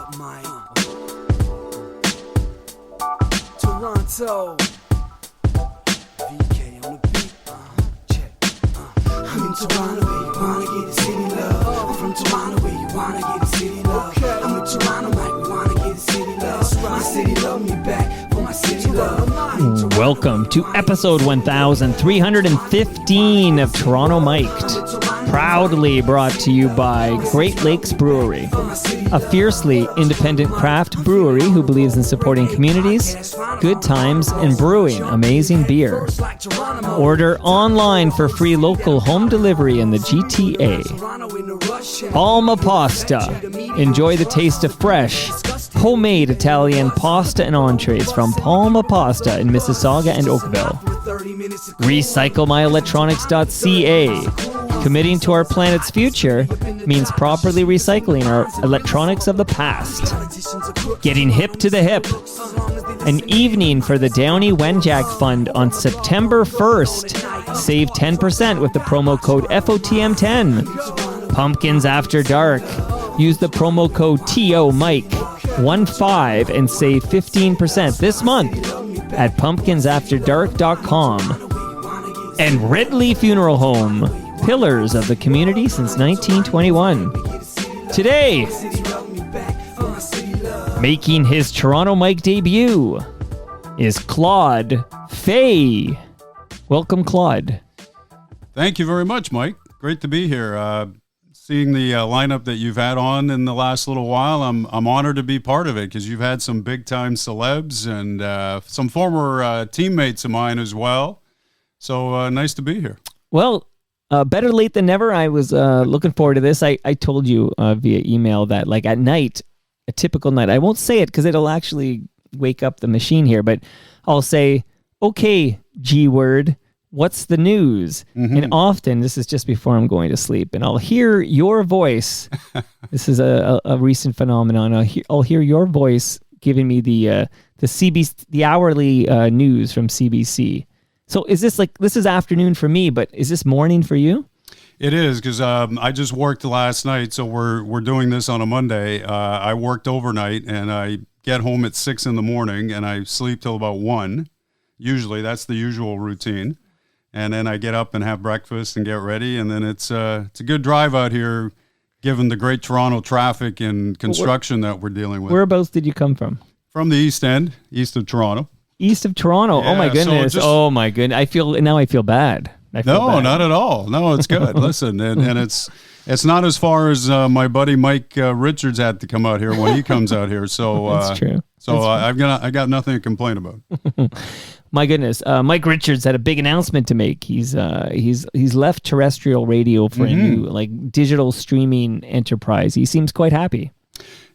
up, Mike. Toronto. VK on the beat. Check. I'm in Toronto, where you wanna get the city love. I'm from Toronto, where you wanna get the city love. I'm in Toronto, Mike, we wanna get the city love. My city love me back for my city love. Welcome to episode 1315 of Toronto Mic'd. Proudly brought to you by Great Lakes Brewery, a fiercely independent craft brewery who believes in supporting communities, good times, and brewing amazing beer. Order online for free local home delivery in the GTA. Palma Pasta. Enjoy the taste of fresh, homemade Italian pasta and entrees from Palma Pasta in Mississauga and Oakville. RecycleMyElectronics.ca. Committing to our planet's future means properly recycling our electronics of the past. Getting hip to the hip. An evening for the Downey Wenjack Fund on September 1st. Save 10% with the promo code FOTM10. Pumpkins After Dark. Use the promo code TOMIC15 and save 15% this month at pumpkinsafterdark.com. And Ridley Funeral Home. Pillars of the community since 1921. Today, making his Toronto Mic debut is Claude Feig. Welcome, Claude. Thank you very much, Mike. Great to be here. Seeing the lineup that you've had on in the last little while, I'm honored to be part of it because you've had some big-time celebs and some former teammates of mine as well. So nice to be here. Well, better late than never. I was looking forward to this. I told you via email that like at night, a typical night, I won't say it because it'll actually wake up the machine here, but I'll say, okay, G word, what's the news? Mm-hmm. And often, this is just before I'm going to sleep, and I'll hear your voice. This is a recent phenomenon. I'll hear your voice giving me the CBC, the hourly news from CBC. So is this this is afternoon for me, but is this morning for you? It is, because I just worked last night, so we're doing this on a Monday. I worked overnight, and I get home at 6 in the morning, and I sleep till about 1. Usually, that's the usual routine. And then I get up and have breakfast and get ready, and then it's a good drive out here, given the great Toronto traffic and construction that we're dealing with. Whereabouts did you come from? From the East End, east of Toronto. East of Toronto. Yeah, oh my goodness. Oh my goodness. I feel bad. No, not at all. No, it's good. Listen, and it's not as far as my buddy Mike Richards had to come out here when he comes out here. So that's true. So I got nothing to complain about. My goodness, Mike Richards had a big announcement to make. He's left terrestrial radio for a new digital streaming enterprise. He seems quite happy.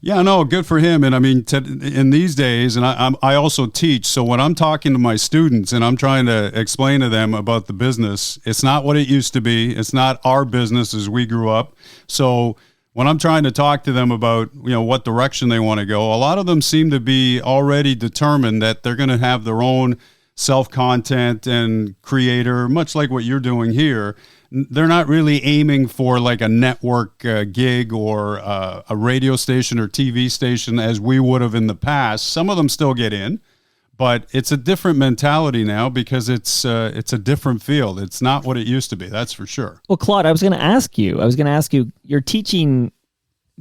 Yeah, no, good for him. And I mean, in these days, and I also teach, so when I'm talking to my students and I'm trying to explain to them about the business, it's not what it used to be. It's not our business as we grew up. So when I'm trying to talk to them about, what direction they want to go, a lot of them seem to be already determined that they're going to have their own self-content and creator, much like what you're doing here. They're not really aiming for like a network gig or a radio station or TV station as we would have in the past. Some of them still get in, but it's a different mentality now because it's a different field. It's not what it used to be, that's for sure. Well, Claude, I was going to ask you, you're teaching,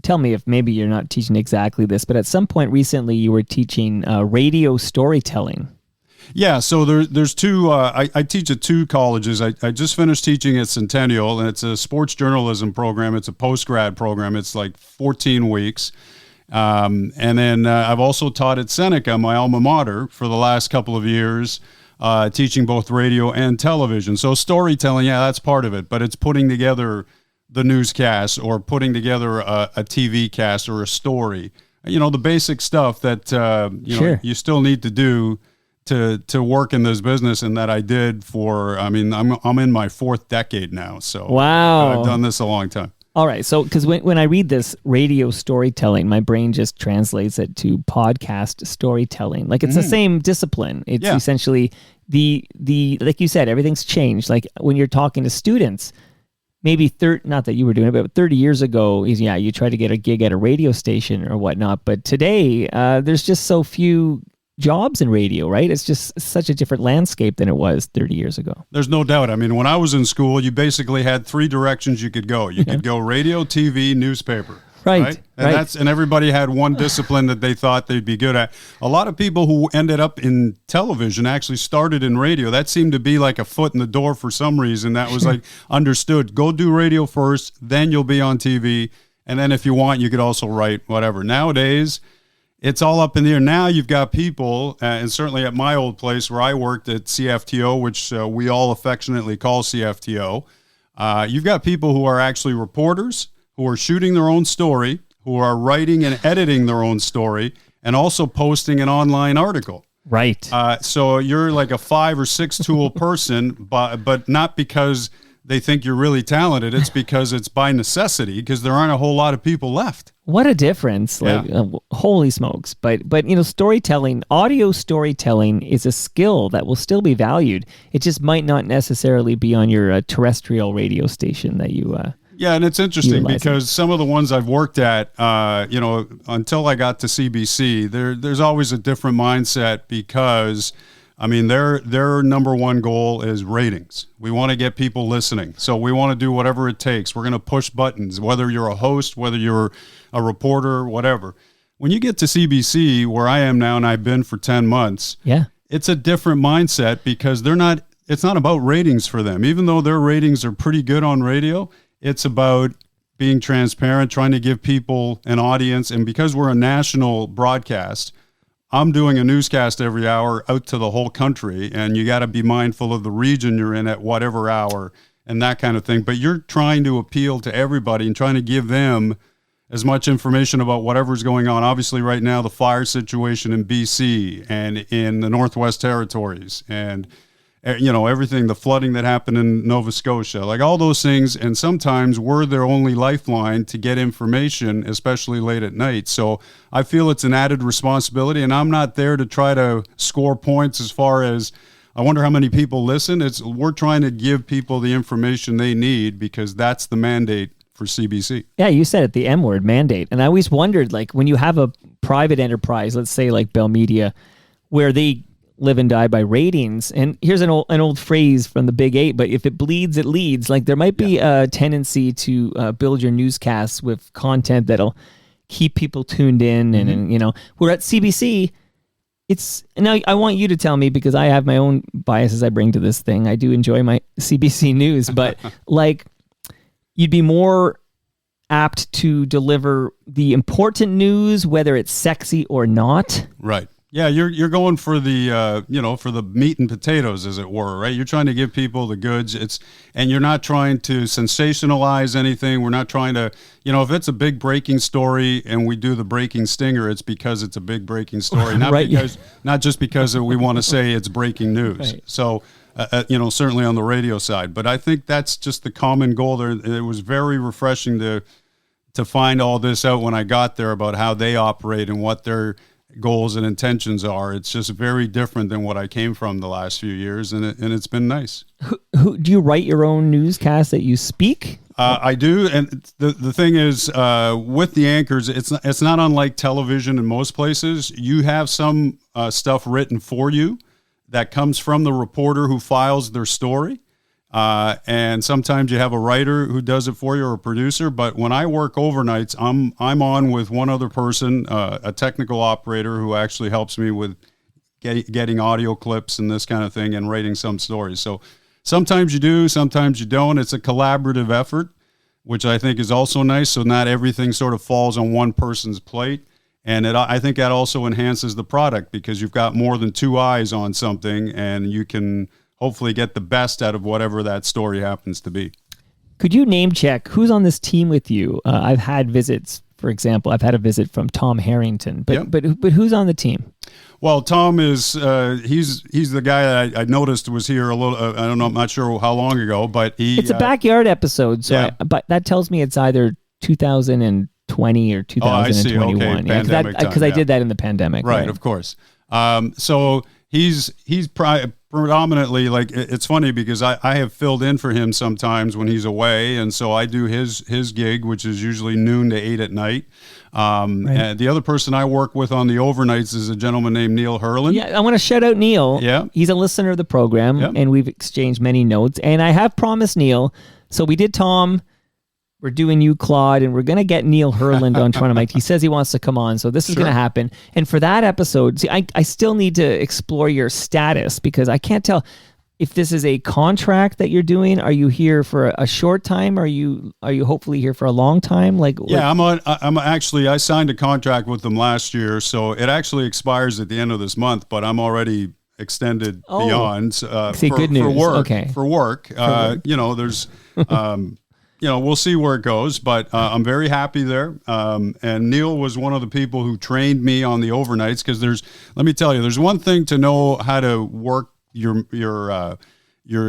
tell me if maybe you're not teaching exactly this, but at some point recently you were teaching radio storytelling. Yeah, so there's two, I teach at 2 colleges. I just finished teaching at Centennial, and it's a sports journalism program. It's a post-grad program. It's like 14 weeks. And then I've also taught at Seneca, my alma mater, for the last couple of years, teaching both radio and television. So storytelling, yeah, that's part of it, but it's putting together the newscast or putting together a TV cast or a story. The basic stuff that Sure. you still need to do to work in this business, and that I did for, I'm in my 4th decade now. So wow, I've done this a long time. All right. So, because when I read this radio storytelling, my brain just translates it to podcast storytelling. Like it's the same discipline. It's essentially the like you said, everything's changed. Like when you're talking to students, maybe not that you were doing it, but 30 years ago, you tried to get a gig at a radio station or whatnot. But today, there's just so few jobs in radio, right? It's just such a different landscape than it was 30 years ago. There's no doubt. I mean, when I was in school, you basically had 3 directions you could go. You could go radio, TV, newspaper. Right. And everybody had one discipline that they thought they'd be good at. A lot of people who ended up in television actually started in radio. That seemed to be like a foot in the door for some reason. That was like understood. Go do radio first, then you'll be on TV. And then if you want, you could also write whatever. Nowadays, it's all up in the air. Now you've got people, and certainly at my old place where I worked at CFTO, which we all affectionately call CFTO, you've got people who are actually reporters, who are shooting their own story, who are writing and editing their own story, and also posting an online article. Right. So you're like a 5 or 6 tool person, but not because they think you're really talented. It's because it's by necessity, because there aren't a whole lot of people left. What a difference. Like, holy smokes. But storytelling, audio storytelling is a skill that will still be valued. It just might not necessarily be on your terrestrial radio station that you Yeah, and it's interesting because some of the ones I've worked at, until I got to CBC, there's always a different mindset because, I mean, their number one goal is ratings. We want to get people listening. So we want to do whatever it takes. We're going to push buttons, whether you're a host, whether you're a reporter, whatever. When you get to CBC, where I am now and I've been for 10 months, it's a different mindset because it's not about ratings for them. Even though their ratings are pretty good on radio, it's about being transparent, trying to give people an audience. And because we're a national broadcast, I'm doing a newscast every hour out to the whole country, and you got to be mindful of the region you're in at whatever hour and that kind of thing. But you're trying to appeal to everybody and trying to give them as much information about whatever's going on. Obviously, right now, the fire situation in BC and in the Northwest Territories and everything, the flooding that happened in Nova Scotia, like all those things. And sometimes we're their only lifeline to get information, especially late at night. So I feel it's an added responsibility, and I'm not there to try to score points as far as I wonder how many people listen. We're trying to give people the information they need because that's the mandate for CBC. Yeah, you said it, the M word, mandate. And I always wondered, like, when you have a private enterprise, let's say like Bell Media, where they live and die by ratings. And here's an old phrase from the Big 8, but if it bleeds, it leads. Like there might be a tendency to build your newscasts with content that'll keep people tuned in. And we're at CBC. Now I want you to tell me, because I have my own biases I bring to this thing. I do enjoy my CBC News, but like you'd be more apt to deliver the important news, whether it's sexy or not. Right. Yeah, you're going for the for the meat and potatoes, as it were, right? You're trying to give people the goods. And you're not trying to sensationalize anything. We're not trying to, if it's a big breaking story and we do the breaking stinger, it's because it's a big breaking story, not not just because we want to say it's breaking news. Right. So, certainly on the radio side, but I think that's just the common goal there. It was very refreshing to find all this out when I got there about how they operate and what their goals and intentions are. It's just very different than what I came from the last few years, and it's been nice. Who do you write your own newscast that you speak? I do, and the thing is, with the anchors, it's not unlike television in most places. You have some stuff written for you that comes from the reporter who files their story. And sometimes you have a writer who does it for you or a producer. But when I work overnights, I'm on with one other person, a technical operator who actually helps me with getting audio clips and this kind of thing and writing some stories. So sometimes you do, sometimes you don't. It's a collaborative effort, which I think is also nice. So not everything sort of falls on one person's plate. And I think that also enhances the product because you've got more than 2 eyes on something, and you can hopefully get the best out of whatever that story happens to be. Could you name check who's on this team with you? I've had visits, for example, I've had a visit from Tom Harrington, but who's on the team? Well, Tom is he's the guy that I noticed was here a little. I don't know, I'm not sure how long ago, but it's a backyard episode, so but that tells me it's either 2010 2020 or 2021. Okay. Yeah, Pandemic time, because I did that in the pandemic. Right, of course. So he's predominantly, like, it's funny because I have filled in for him sometimes when he's away, and so I do his gig, which is usually noon to 8 at night. And the other person I work with on the overnights is a gentleman named Neil Hurlin. Yeah, I want to shout out Neil. Yeah. He's a listener of the program, and we've exchanged many notes. And I have promised Neil, so we did Tom, we're doing you, Claude, and we're going to get Neil Hurland on Toronto Mike. He says he wants to come on, so this is going to happen. And for that episode, see, I still need to explore your status because I can't tell if this is a contract that you're doing. Are you here for a short time? Are you hopefully here for a long time? I signed a contract with them last year, so it actually expires at the end of this month, but I'm already extended beyond good news. For work. Okay. For work. There's we'll see where it goes, but I'm very happy there. And Neil was one of the people who trained me on the overnights because let me tell you, there's one thing to know how to work your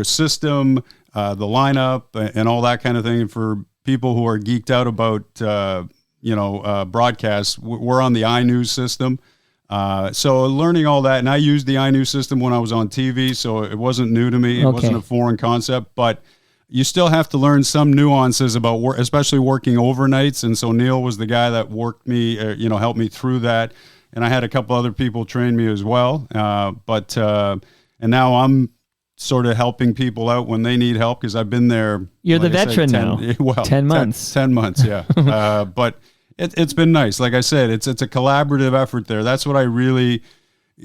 system, the lineup, and all that kind of thing. And for people who are geeked out about broadcasts, we're on the iNews system. So learning all that, and I used the iNews system when I was on TV, so it wasn't new to me. It wasn't a foreign concept, but you still have to learn some nuances about especially working overnights. And so Neil was the guy that worked me, helped me through that. And I had a couple other people train me as well. And now I'm sort of helping people out when they need help because I've been there. You're the veteran now. 10 months. 10 months, yeah. But it's been nice. Like I said, it's a collaborative effort there. That's what I really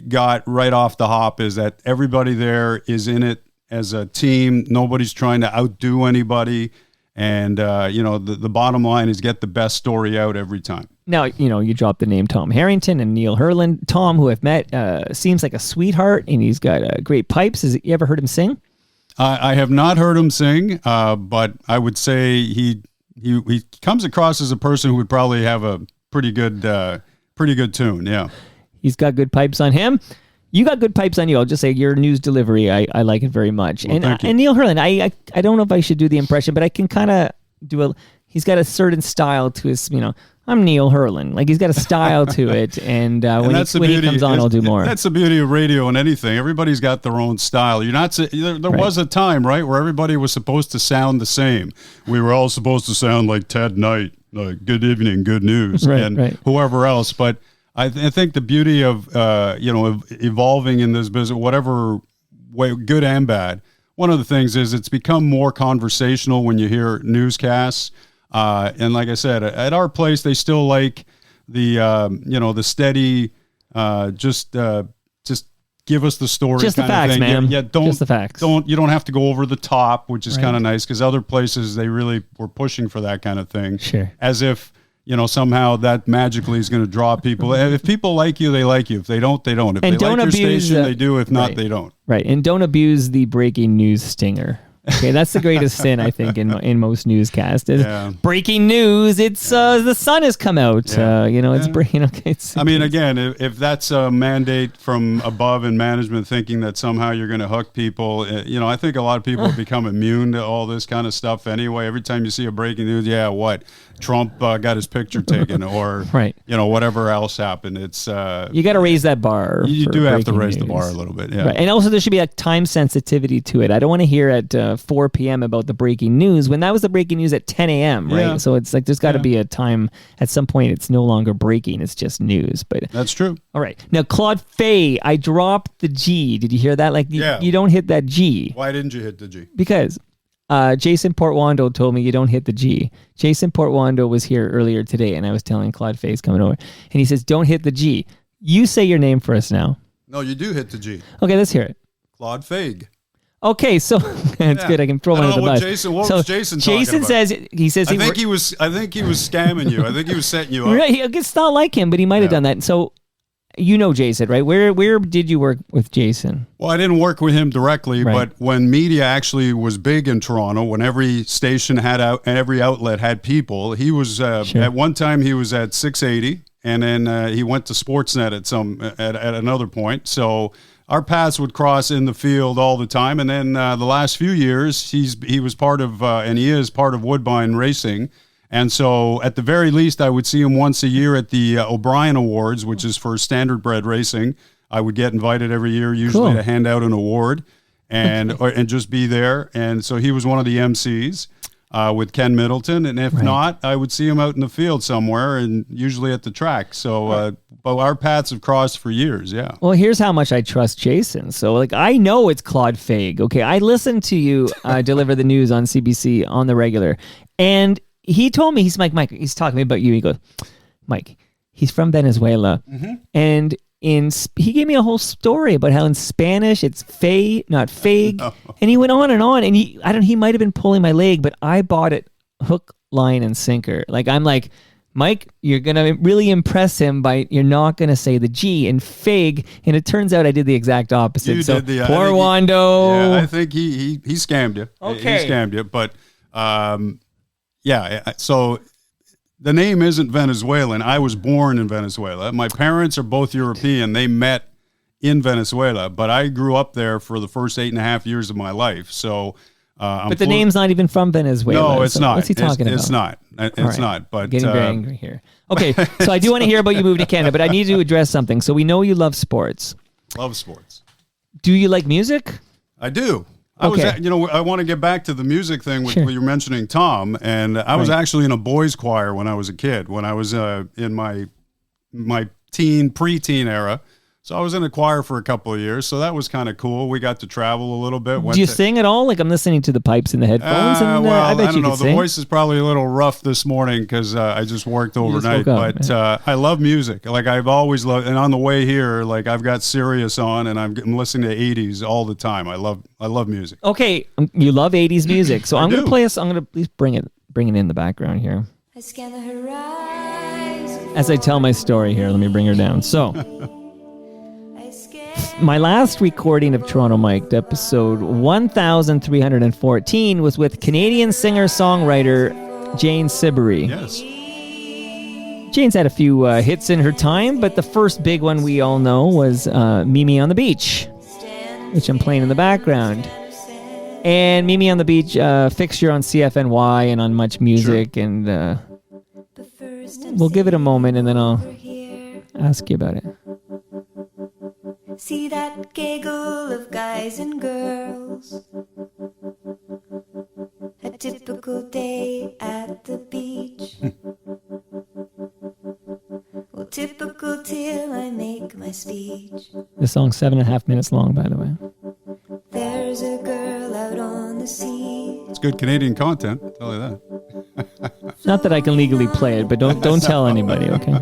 got right off the hop is that everybody there is in it as a team. Nobody's trying to outdo anybody. And, the bottom line is get the best story out every time. Now, you dropped the name Tom Harrington and Neil Hurland. Tom, who I've met, seems like a sweetheart, and he's got great pipes. You ever heard him sing? I have not heard him sing, but I would say he comes across as a person who would probably have a pretty good tune, yeah. He's got good pipes on him. You got good pipes on you. I'll just say your news delivery, I like it very much. Well, and Neil Hurland, I don't know if I should do the impression, but I can kind of he's got a certain style to his, I'm Neil Hurland. Like he's got a style to it. And when he comes on, I'll do more. That's the beauty of radio and anything. Everybody's got their own style. There was a time, right, where everybody was supposed to sound the same. We were all supposed to sound like Ted Knight, good evening, good news, whoever else. But I think the beauty of evolving in this business, whatever way, good and bad, one of the things is it's become more conversational when you hear newscasts. And like I said, at our place, they still like the steady, just give us the story. Just the facts, man. Yeah, just the facts. You don't have to go over the top, which is kind of nice because other places they really were pushing for that kind of thing. Sure. As if somehow that magically is going to draw people. If people like you, they like you. If they don't, they don't. If they like your station, they do. If not, they don't. Right. And don't abuse the breaking news stinger. Okay, that's the greatest sin, I think, in most newscasts. Breaking news, it's the sun has come out. It's breaking. Okay, again, if that's a mandate from above in management thinking that somehow you're going to hook people, I think a lot of people have become immune to all this kind of stuff anyway. Every time you see a breaking news, Trump got his picture taken or, whatever else happened. It's you got to raise that bar. You do have to raise the bar a little bit, yeah. Right. And also there should be a time sensitivity to it. I don't want to hear at 4 p.m. about the breaking news when that was the breaking news at 10 a.m., right? Yeah. So it's like there's got to be a time at some point it's no longer breaking, it's just news. But that's true. All right. Now, Claude Feig, I dropped the G. Did you hear that? Like you don't hit that G. Why didn't you hit the G? Because Jason Portwando told me you don't hit the G. Jason Portwando was here earlier today, and I was telling Claude Feig's coming over, and he says, don't hit the G. You say your name for us now. No, you do hit the G. Okay, let's hear it. Claude Feig. Okay, so it's good. I can throw one under the bus. What was Jason talking Jason about? says I think he was scamming you. I think he was setting you up. Right, it's not like him, but he might have done that. So Jason, right? Where did you work with Jason? Well, I didn't work with him directly, but when media actually was big in Toronto, when every station had and every outlet had people, he was at one time he was at 680, and then he went to Sportsnet at another point. So our paths would cross in the field all the time, and then the last few years he was part of and he is part of Woodbine Racing. And so at the very least, I would see him once a year at the O'Brien Awards, which is for standardbred racing. I would get invited every year, usually to hand out an award and just be there. And so he was one of the MCs with Ken Middleton. And if not, I would see him out in the field somewhere and usually at the track. So but our paths have crossed for years, yeah. Well, here's how much I trust Jason. So, like, I know it's Claude Feig. Okay, I listen to you deliver the news on CBC on the regular. And he told me, he's like, Mike, he's talking to me about you. He goes, Mike, he's from Venezuela. And he gave me a whole story about how in Spanish it's Fay, not Feig. No. And he went on. And he might have been pulling my leg, but I bought it hook, line, and sinker. Like, I'm like, Mike, you're going to really impress him you're not going to say the G in Feig. And it turns out I did the exact opposite. Poor Wando. Yeah, I think he scammed you. Okay. He scammed you. But, so the name isn't Venezuelan. I was born in Venezuela. My parents are both European. They met in Venezuela, but I grew up there for the first 8.5 years of my life. So, but the name's not even from Venezuela. No, it's not. What's he talking about? It's not. It's not. But getting very angry here. Okay, so I do want to hear about you moving to Canada, but I need to address something. So we know you love sports. Love sports. Do you like music? I do. I want to get back to the music thing with you were mentioning Tom, and I was actually in a boys' choir when I was a kid, when I was in my preteen era. So I was in a choir for a couple of years, so that was kind of cool. We got to travel a little bit. Do you sing at all? Like, I'm listening to the pipes in the headphones, and I bet you know. could The sing. voice is probably a little rough this morning because I just worked overnight. But I love music. Like, I've always loved. And on the way here, like, I've got Sirius on, and I'm listening to 80s all the time. I love music. Okay, you love 80s music, so I'm going to play us. I'm going to please bring it in the background here. I scan the horizon. As I tell my story here, let me bring her down. So. My last recording of Toronto Mic'd, episode 1314, was with Canadian singer-songwriter Jane Siberry. Yes. Jane's had a few hits in her time, but the first big one we all know was Mimi on the Beach, which I'm playing in the background. And Mimi on the Beach, fixture on CFNY and on Much Music, and we'll give it a moment, and then I'll ask you about it. See that gaggle of guys and girls. A typical day at the beach. Well, typical till I make my speech. This song's 7.5 minutes long, by the way. There's a girl out on the sea. It's good Canadian content, I'll tell you that. Not that I can legally play it, but don't tell anybody, okay?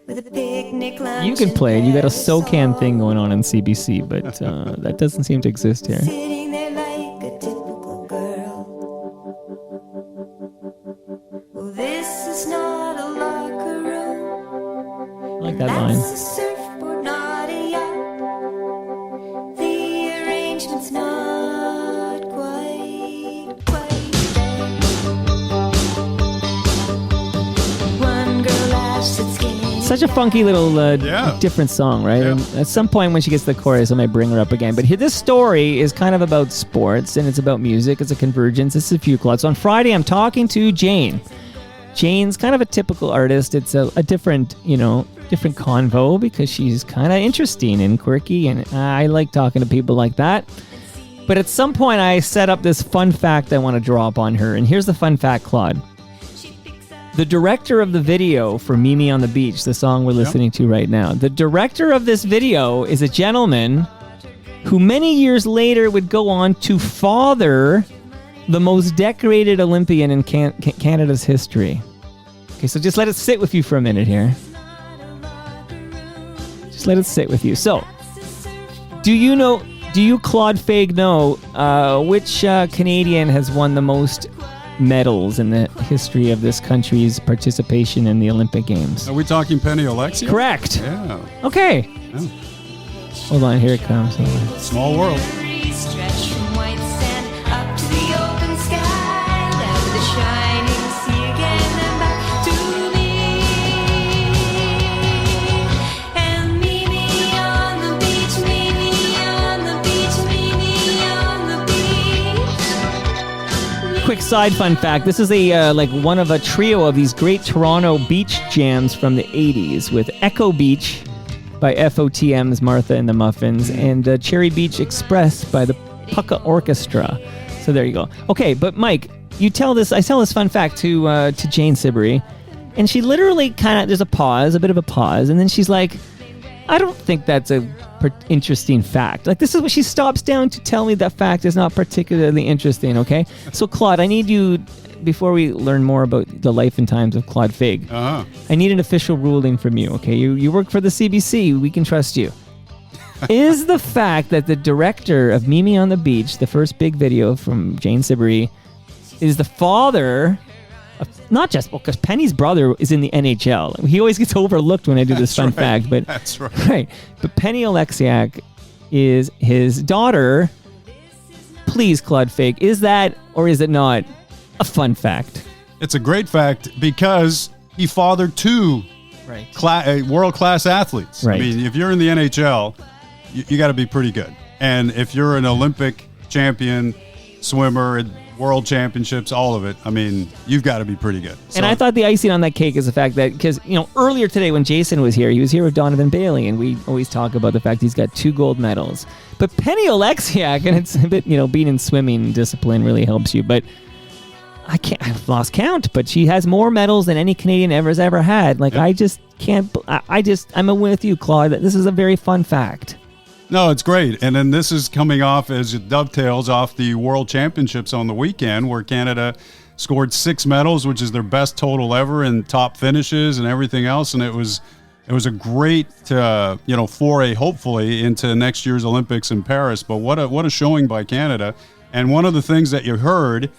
With a picnic lunch. You can play it. You got a SoCan thing going on in CBC, but that doesn't seem to exist here. Sitting there like a typical girl. Well, this is not a locker room. I like that line. That's a surfboard, not a yacht. The arrangement's not quite One girl laughs at skin. Such a funky little different song, right? Yeah. And at some point when she gets to the chorus, I might bring her up again. But here, this story is kind of about sports, and it's about music. It's a convergence. It's a few Claude. So on Friday, I'm talking to Jane. Jane's kind of a typical artist. It's a different, different convo because she's kind of interesting and quirky, and I like talking to people like that. But at some point, I set up this fun fact I want to drop on her. And here's the fun fact, Claude. The director of the video for Mimi on the Beach, the song we're listening to right now, the director of this video is a gentleman who many years later would go on to father the most decorated Olympian in Canada's history. Okay, so just let it sit with you for a minute here. Just let it sit with you. So, do you, Claude Feig, know which Canadian has won the most medals in the history of this country's participation in the Olympic Games? Are we talking Penny Alexia? Correct. Yeah. Okay. Yeah. Hold on, here it comes. Small world. Stretch from white sand up to the open sky, down to the shining sea again and back to me. And Mimi on the beach, Mimi on the beach, Mimi on the beach. Quick side fun fact. This is a like one of a trio of these great Toronto beach jams from the 80s with Echo Beach by FOTM's Martha and the Muffins and Cherry Beach Express by the Pucka Orchestra. So there you go. Okay, but Mike, I tell this fun fact to Jane Siberry, and she literally there's a bit of a pause, and then she's like, I don't think that's a interesting fact. Like, this is what she stops down to tell me that fact is not particularly interesting, okay? So, Claude, I need you, before we learn more about the life and times of Claude Feig, I need an official ruling from you, okay? You work for the CBC. We can trust you. Is the fact that the director of Mimi on the Beach, the first big video from Jane Siberry, is the father... Not just because Penny's brother is in the NHL. He always gets overlooked when I do this fun fact, but that's right. But Penny Oleksiak is his daughter. Please, Claude Feig, is that or is it not a fun fact? It's a great fact because he fathered two world-class athletes. Right. I mean, if you're in the NHL, you got to be pretty good. And if you're an Olympic champion, swimmer, world championships, all of it, I mean, you've got to be pretty good. And I thought the icing on that cake is the fact that, because, earlier today when Jason was here, he was here with Donovan Bailey, and we always talk about the fact he's got 2 gold medals. But Penny Oleksiak, and it's a bit, being in swimming discipline really helps you, but I've lost count, but she has more medals than any Canadian has ever had. Like, I just can't, I'm with you, Claude, that this is a very fun fact. No, it's great. And then this is coming off as it dovetails off the World Championships on the weekend where Canada scored 6 medals, which is their best total ever in top finishes and everything else. And it was a great, foray, hopefully, into next year's Olympics in Paris. But what a showing by Canada. And one of the things that you heard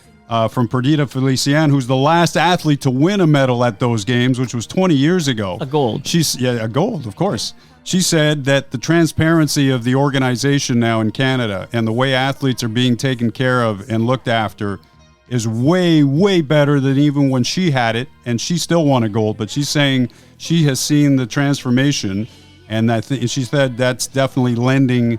from Perdita Felician, who's the last athlete to win a medal at those games, which was 20 years ago. A gold. A gold, of course. She said that the transparency of the organization now in Canada and the way athletes are being taken care of and looked after is way, way better than even when she had it, and she still won a gold. But she's saying she has seen the transformation, and she said that's definitely lending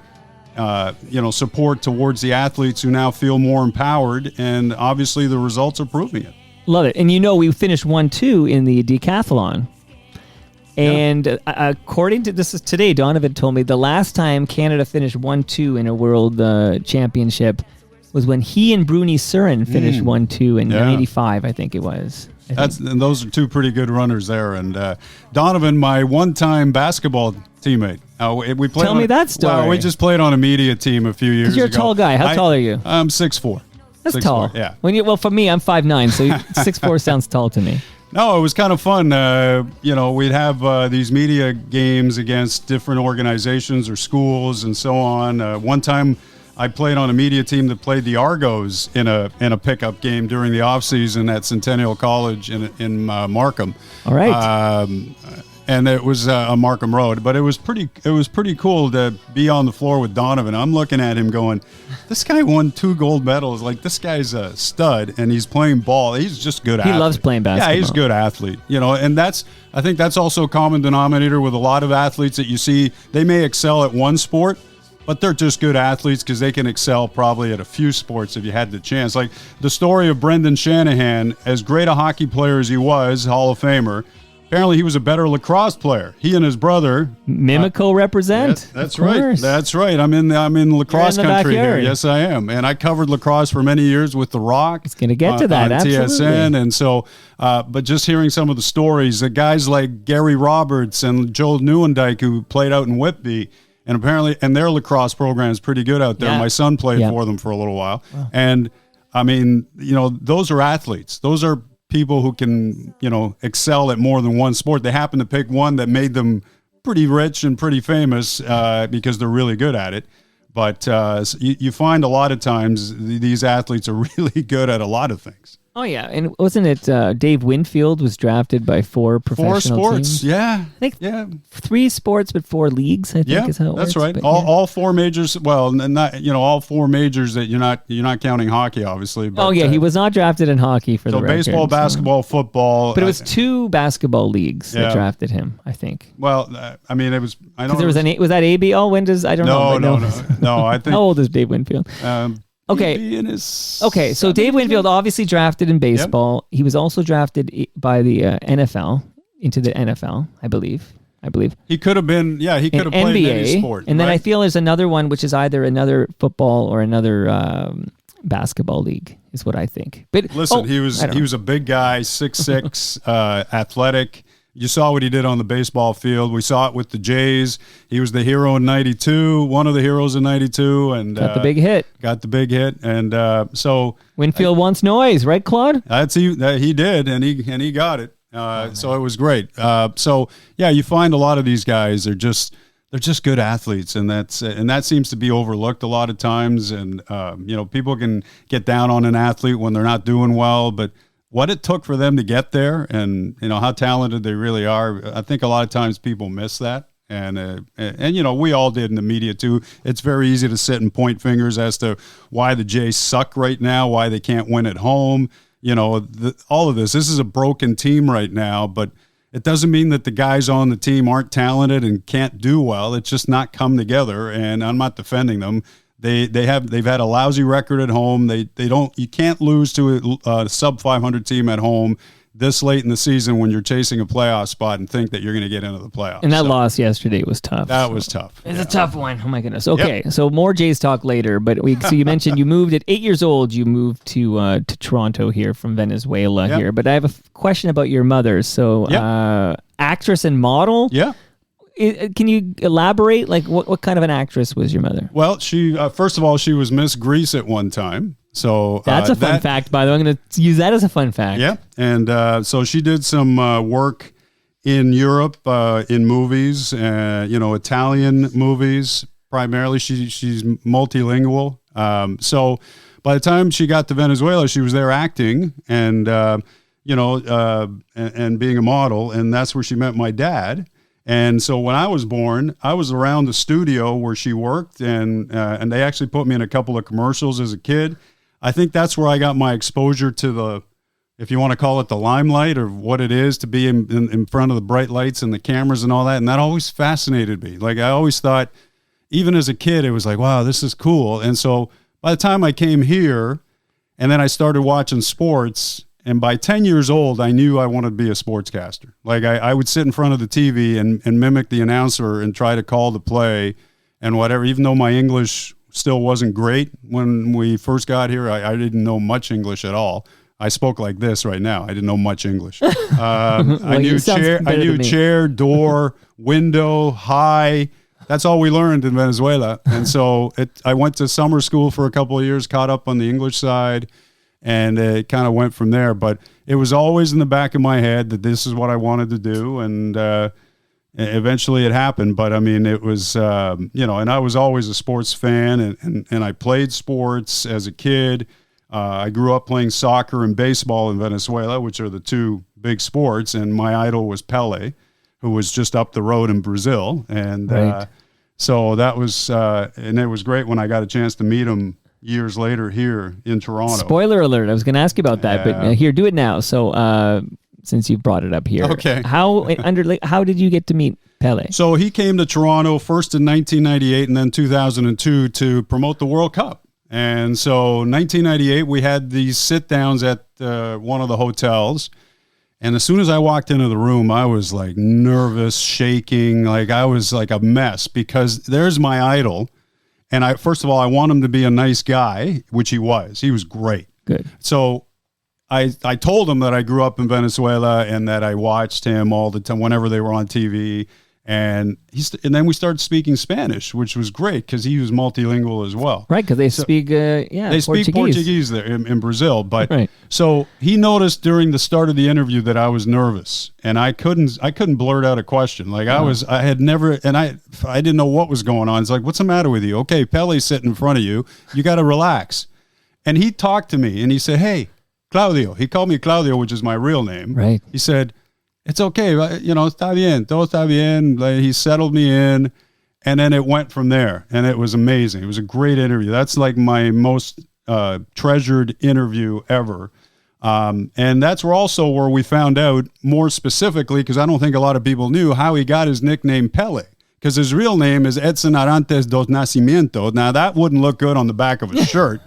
support towards the athletes who now feel more empowered, and obviously the results are proving it. Love it. And we finished 1-2 in the decathlon. And according to this is today, Donovan told me the last time Canada finished 1-2 in a world championship was when he and Bruni Surin finished 1-2 in 95, I think it was. And those are 2 pretty good runners there. And Donovan, my one-time basketball teammate. We played Tell me that story. Well, we just played on a media team a few years ago. You're a tall guy. How tall are you? I'm 6'4". That's 6'4", tall. yeah. For me, I'm 5'9", so 6'4" sounds tall to me. No, it was kind of fun. We'd have these media games against different organizations or schools and so on. One time I played on a media team that played the Argos in a pickup game during the off season at Centennial College in Markham. All right. And it was a Markham Road, but it was pretty cool to be on the floor with Donovan. I'm looking at him going, this guy won 2 gold medals. Like, this guy's a stud, and he's playing ball. He's just good athlete. He loves playing basketball. Yeah, he's a good athlete. And I think that's also a common denominator with a lot of athletes that you see. They may excel at one sport, but they're just good athletes because they can excel probably at a few sports if you had the chance. Like the story of Brendan Shanahan, as great a hockey player as he was, Hall of Famer, apparently he was a better lacrosse player. He and his brother Mimico represent. That's right. That's right. I'm in lacrosse country here. Yes, I am. And I covered lacrosse for many years with The Rock. It's going to get to that. On absolutely. TSN. And so, but just hearing some of the stories, the guys like Gary Roberts and Joel Neuendijk who played out in Whitby, and apparently, and their lacrosse program is pretty good out there. Yeah. My son played for them for a little while. Wow. And I mean, those are athletes. Those are people who can, excel at more than one sport. They happen to pick one that made them pretty rich and pretty famous because they're really good at it. But you find a lot of times these athletes are really good at a lot of things. Oh, yeah. And wasn't it Dave Winfield was drafted by 4 professional 4 sports, teams? yeah. I think 3 sports but 4 leagues, I think is how it works. That's right. But, all 4 majors, well, not all 4 majors that you're not counting hockey, obviously. But, he was not drafted in hockey for the record. Baseball, basketball, football. But it was 2 basketball leagues that drafted him, I think. Well, I mean, it was, I know. Was that ABL? When does, I don't know. No, I think. How old is Dave Winfield? Okay. He'd be in his Okay, so Dave 70s, Winfield obviously drafted in baseball. He was also drafted by the NFL into the NFL, I believe. He could have been, he could have In played NBA, in any sport. and then I right? feel there's another one which is either another football or another basketball league, is what I think. But Listen, he I don't know. was a big guy, 6'6", athletic. You saw what he did on the baseball field. We saw it with the Jays. He was the hero in '92, one of the heroes in '92, and Got the big hit. Got the big hit, and so Winfield wants noise, right, Claude? he did, and he got it. So it was great. So you find a lot of these guys they're just good athletes, and that seems to be overlooked a lot of times. And people can get down on an athlete when they're not doing well, but what it took for them to get there, and how talented they really are, I think a lot of times people miss that. And we all did in the media too. It's very easy to sit and point fingers as to why the Jays suck right now, why they can't win at home. All of this is a broken team right now, but it doesn't mean that the guys on the team aren't talented and can't do well. It's just not come together, and I'm not defending them. They've had a lousy record at home. You can't lose to a sub 500 team at home this late in the season when you're chasing a playoff spot and think that you're going to get into the playoffs. And that loss yesterday was tough. That was tough. It's a tough one. Oh my goodness. Okay, so more Jays talk later. But so you mentioned you moved at 8 years old. You moved to Toronto here from Venezuela here. But I have a question about your mother. So actress and model. Yeah. Can you elaborate? Like what kind of an actress was your mother? Well, she first of all, she was Miss Greece at one time. So that's a fun fact, by the way. I'm going to use that as a fun fact. Yeah, and so she did some work in Europe in movies, Italian movies primarily. She's multilingual. So by the time she got to Venezuela, she was there acting and and being a model, and that's where she met my dad. And so when I was born, I was around the studio where she worked, and they actually put me in a couple of commercials as a kid. I think that's where I got my exposure to the, if you want to call it the limelight, or what it is to be in front of the bright lights and the cameras and all that. And that always fascinated me. Like I always thought, even as a kid, it was like, wow, this is cool. And so by the time I came here and then I started watching sports, and by 10 years old, I knew I wanted to be a sportscaster. Like I would sit in front of the TV and mimic the announcer and try to call the play and whatever, even though my English still wasn't great when we first got here. I didn't know much English at all. I spoke like this right now. I didn't know much English. I knew chair, door, window, high. That's all we learned in Venezuela. And so I went to summer school for a couple of years, caught up on the English side, and it kind of went from there. But it was always in the back of my head that this is what I wanted to do. And eventually it happened. But I mean, it was, and I was always a sports fan, and I played sports as a kid. I grew up playing soccer and baseball in Venezuela, which are the two big sports. And my idol was Pele, who was just up the road in Brazil. And Right. so that was, and it was great when I got a chance to meet him years later here in Toronto. Spoiler alert. I was going to ask you about that, but here, do it now. So since you brought it up here. Okay. How did you get to meet Pele? So he came to Toronto first in 1998 and then 2002 to promote the World Cup. And so 1998, we had these sit-downs at one of the hotels. And as soon as I walked into the room, I was like nervous, shaking, like I was like a mess, because there's my idol. And first of all, I want him to be a nice guy, which he was. He was great. Good. So I told him that I grew up in Venezuela and that I watched him all the time whenever they were on TV. And then we started speaking Spanish, which was great because he was multilingual as well. Right, because they speak speak Portuguese there in Brazil. But right. So he noticed during the start of the interview that I was nervous, and I couldn't blurt out a question. Like I had never, and I didn't know what was going on. It's like, what's the matter with you? Okay, Pele's sitting in front of you. You got to relax. And he talked to me and he said, "Hey, Claudio." He called me Claudio, which is my real name. Right. He said, "It's okay, está bien, todo está bien." Like, he settled me in, and then it went from there, and it was amazing. It was a great interview. That's like my most treasured interview ever. And that's also where we found out more specifically, because I don't think a lot of people knew, how he got his nickname Pele, because his real name is Edson Arantes dos Nascimento. Now, that wouldn't look good on the back of a shirt.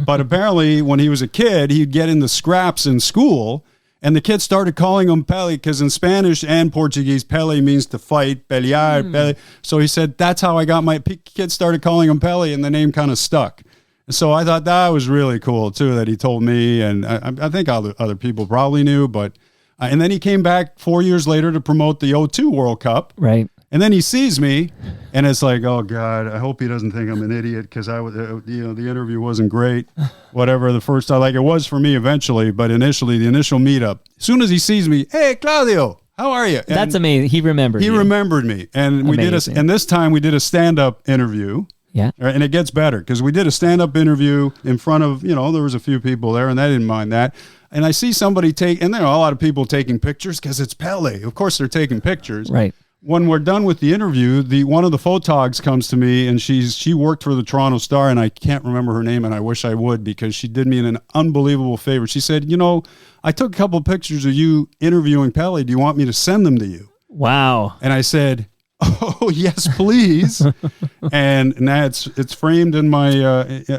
But apparently, when he was a kid, he'd get in the scraps in school, and the kids started calling him Pele, because in Spanish and Portuguese, Pele means to fight, pelear, Pele. So he said, that's how I got my kids started calling him Pele, and the name kind of stuck. So I thought that was really cool, too, that he told me, and I think other people probably knew, but and then he came back 4 years later to promote the '02 World Cup. Right. And then he sees me, and it's like, oh, God, I hope he doesn't think I'm an idiot, because the interview wasn't great, whatever, the first time. Like, it was for me eventually, but initially, the initial meetup, as soon as he sees me, hey, Claudio, how are you? And that's amazing. He remembered you. remembered me. And and this time we did a stand-up interview. Yeah. And it gets better, because we did a stand-up interview in front of, there was a few people there, and I didn't mind that. And I see somebody and there are a lot of people taking pictures, because it's Pele. Of course, they're taking pictures. Right. When we're done with the interview, one of the photogs comes to me, and she worked for the Toronto Star, and I can't remember her name, and I wish I would, because she did me an unbelievable favor. She said, I took a couple of pictures of you interviewing Pele. Do you want me to send them to you? Wow. And I said, oh, yes, please. And now it's framed in my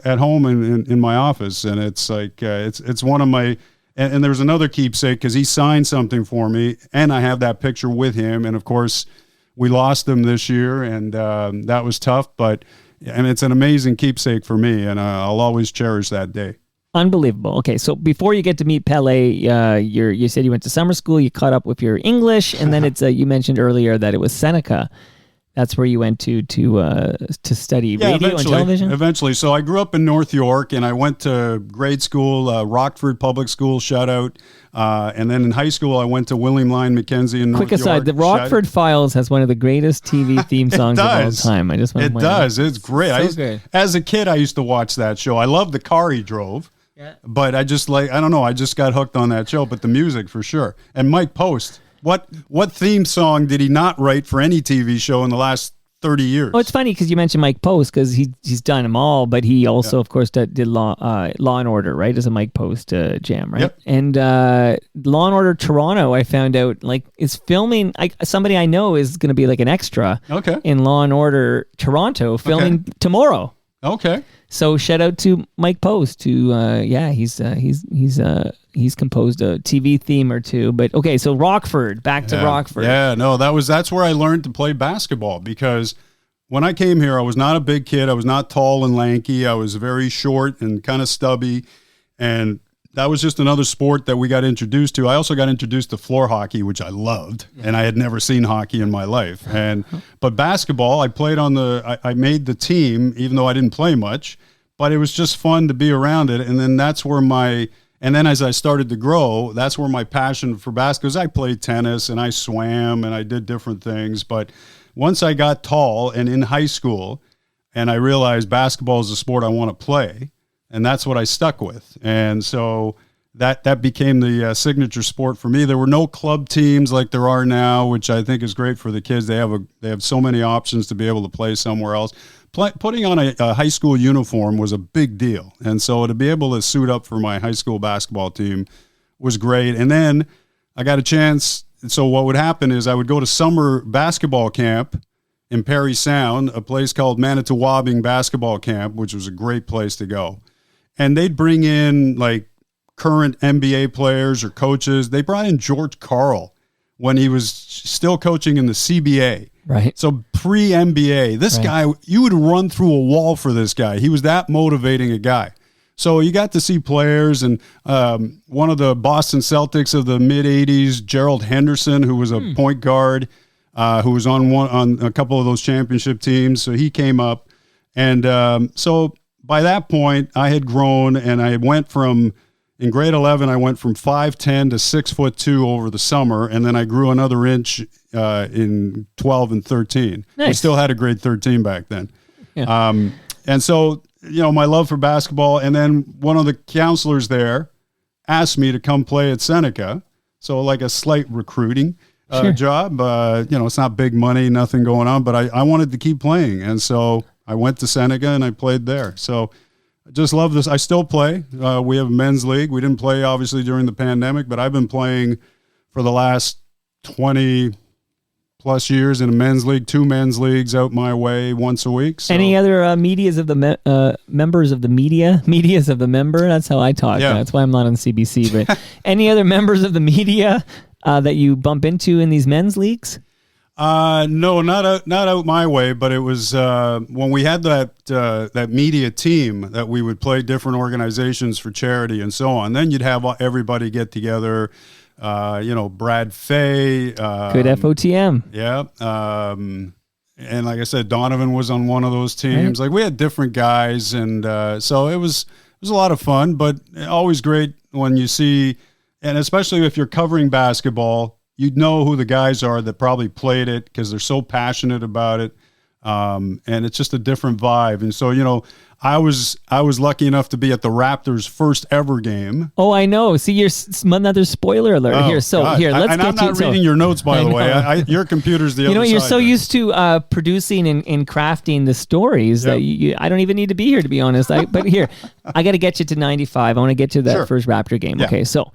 at home in my office, and it's like it's one of my. And there's another keepsake, because he signed something for me, and I have that picture with him. And of course, we lost him this year, and that was tough. But it's an amazing keepsake for me, and I'll always cherish that day. Unbelievable. Okay, so before you get to meet Pele, you said you went to summer school, you caught up with your English, and then it's you mentioned earlier that it was Seneca. That's where you went to study radio and television? Eventually. So I grew up in North York, and I went to grade school, Rockford Public School, shout out. And then in high school, I went to William Lyon Mackenzie in North York. Quick aside, the Rockford Files has one of the greatest TV theme songs of all time. I just want to point out. It's great. So good. As a kid, I used to watch that show. I loved the car he drove. Yeah. But I just I don't know, I just got hooked on that show, but the music for sure. And Mike Post. What theme song did he not write for any TV show in the last 30 years? Oh, it's funny because you mentioned Mike Post, because he's done them all, but he also, of course, did Law and Order, right? As a Mike Post jam, right? Yep. And Law and Order Toronto, I found out, is filming. Somebody I know is going to be like an extra. Okay. In Law and Order Toronto, filming tomorrow. Okay. So shout out to Mike Post, who he's composed a TV theme or two. But okay, so Rockford, back to Rockford. Yeah, no, that's where I learned to play basketball, because when I came here, I was not a big kid. I was not tall and lanky. I was very short and kind of stubby, and that was just another sport that we got introduced to. I also got introduced to floor hockey, which I loved, and I had never seen hockey in my life. But basketball, I played I made the team, even though I didn't play much, but it was just fun to be around it. And then then as I started to grow, that's where my passion for basketball, because I played tennis and I swam and I did different things. But once I got tall and in high school, and I realized basketball is a sport I want to play, and that's what I stuck with. And so that became the signature sport for me. There were no club teams like there are now, which I think is great for the kids. They have so many options to be able to play somewhere else. Putting on a high school uniform was a big deal. And so to be able to suit up for my high school basketball team was great. And then I got a chance. So what would happen is I would go to summer basketball camp in Parry Sound, a place called Manitowoc Basketball Camp, which was a great place to go. And they'd bring in current NBA players or coaches. They brought in George Karl when he was still coaching in the CBA. Right. So pre-NBA, this guy, you would run through a wall for this guy. He was that motivating a guy. So you got to see players, and one of the Boston Celtics of the mid-'80s, Gerald Henderson, who was a point guard, who was on a couple of those championship teams. So he came up. And so by that point, I had grown, and I went from, in grade 11, I went from 5'10" to 6'2" over the summer, and then I grew another inch in 12 and 13. Nice. I still had a grade 13 back then. Yeah. And so, my love for basketball, and then one of the counselors there asked me to come play at Seneca, so like a slight recruiting job. It's not big money, nothing going on, but I wanted to keep playing, and so I went to Seneca and I played there. So I just love this. I still play. We have a men's league. We didn't play, obviously, during the pandemic, but I've been playing for the last 20+ plus years in a men's league, 2 men's leagues out my way once a week. So. Any other medias of the members of the medias of the member? That's how I talk. Yeah. That's why I'm not on CBC. But any other members of the media that you bump into in these men's leagues? No, not out my way. But it was when we had that media team that we would play different organizations for charity and so on. Then you'd have everybody get together. Brad Fay. Good FOTM. Yeah. And like I said, Donovan was on one of those teams. Right. Like we had different guys, and so it was a lot of fun. But always great when you see, and especially if you're covering basketball, you'd know who the guys are that probably played it because they're so passionate about it. And it's just a different vibe. And so, I was lucky enough to be at the Raptors' first ever game. Oh, I know. See, you're another spoiler alert here. So God. here, let's and get I'm not you. reading your notes, by the way. Your computer's the other side. You're so used to producing and crafting the stories that I don't even need to be here, to be honest. But here, I got to get you to 95. I want to get to that first Raptor game. Yeah. Okay, so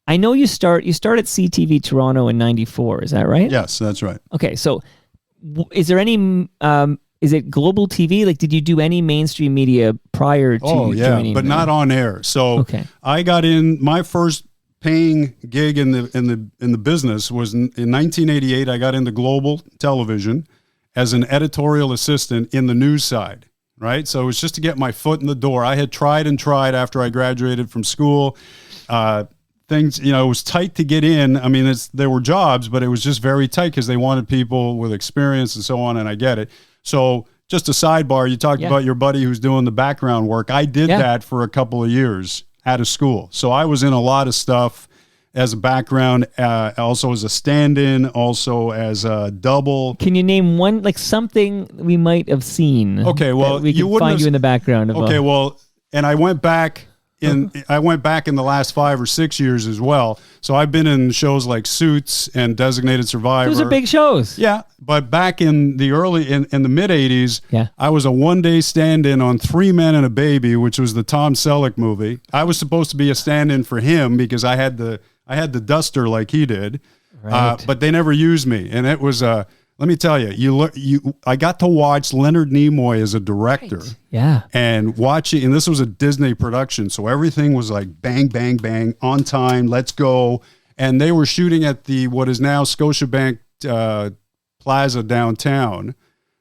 I know you start at CTV Toronto in 94. Is that right? Yes, that's right. Okay, so is there any is it global TV? Like, did you do any mainstream media prior to joining? But not on air. So I got in my first paying gig in the business was in 1988. I got into global television as an editorial assistant in the news side. Right, so it was just to get my foot in the door. I had tried after I graduated from school. Things, it was tight to get in. I mean, there were jobs, but it was just very tight because they wanted people with experience and so on, and I get it. So just a sidebar, you talked about your buddy who's doing the background work. I did that for a couple of years out of school. So I was in a lot of stuff as a background, also as a stand-in, also as a double. Can you name one, like something we might have seen? Okay, well, we can find you in the background of. Okay, well, and I went back in the last 5 or 6 years as well. So I've been in shows like Suits and Designated Survivor. Those are big shows. Yeah, but back in the mid 80s, I was a one-day stand-in on 3 Men and a Baby, which was the Tom Selleck movie. I was supposed to be a stand-in for him because I had the duster like he did, but they never used me, and it was let me tell you, I got to watch Leonard Nimoy as a director. Right. Yeah. And watching, and this was a Disney production, so everything was like bang, bang, bang, on time, let's go. And they were shooting at what is now Scotiabank Plaza downtown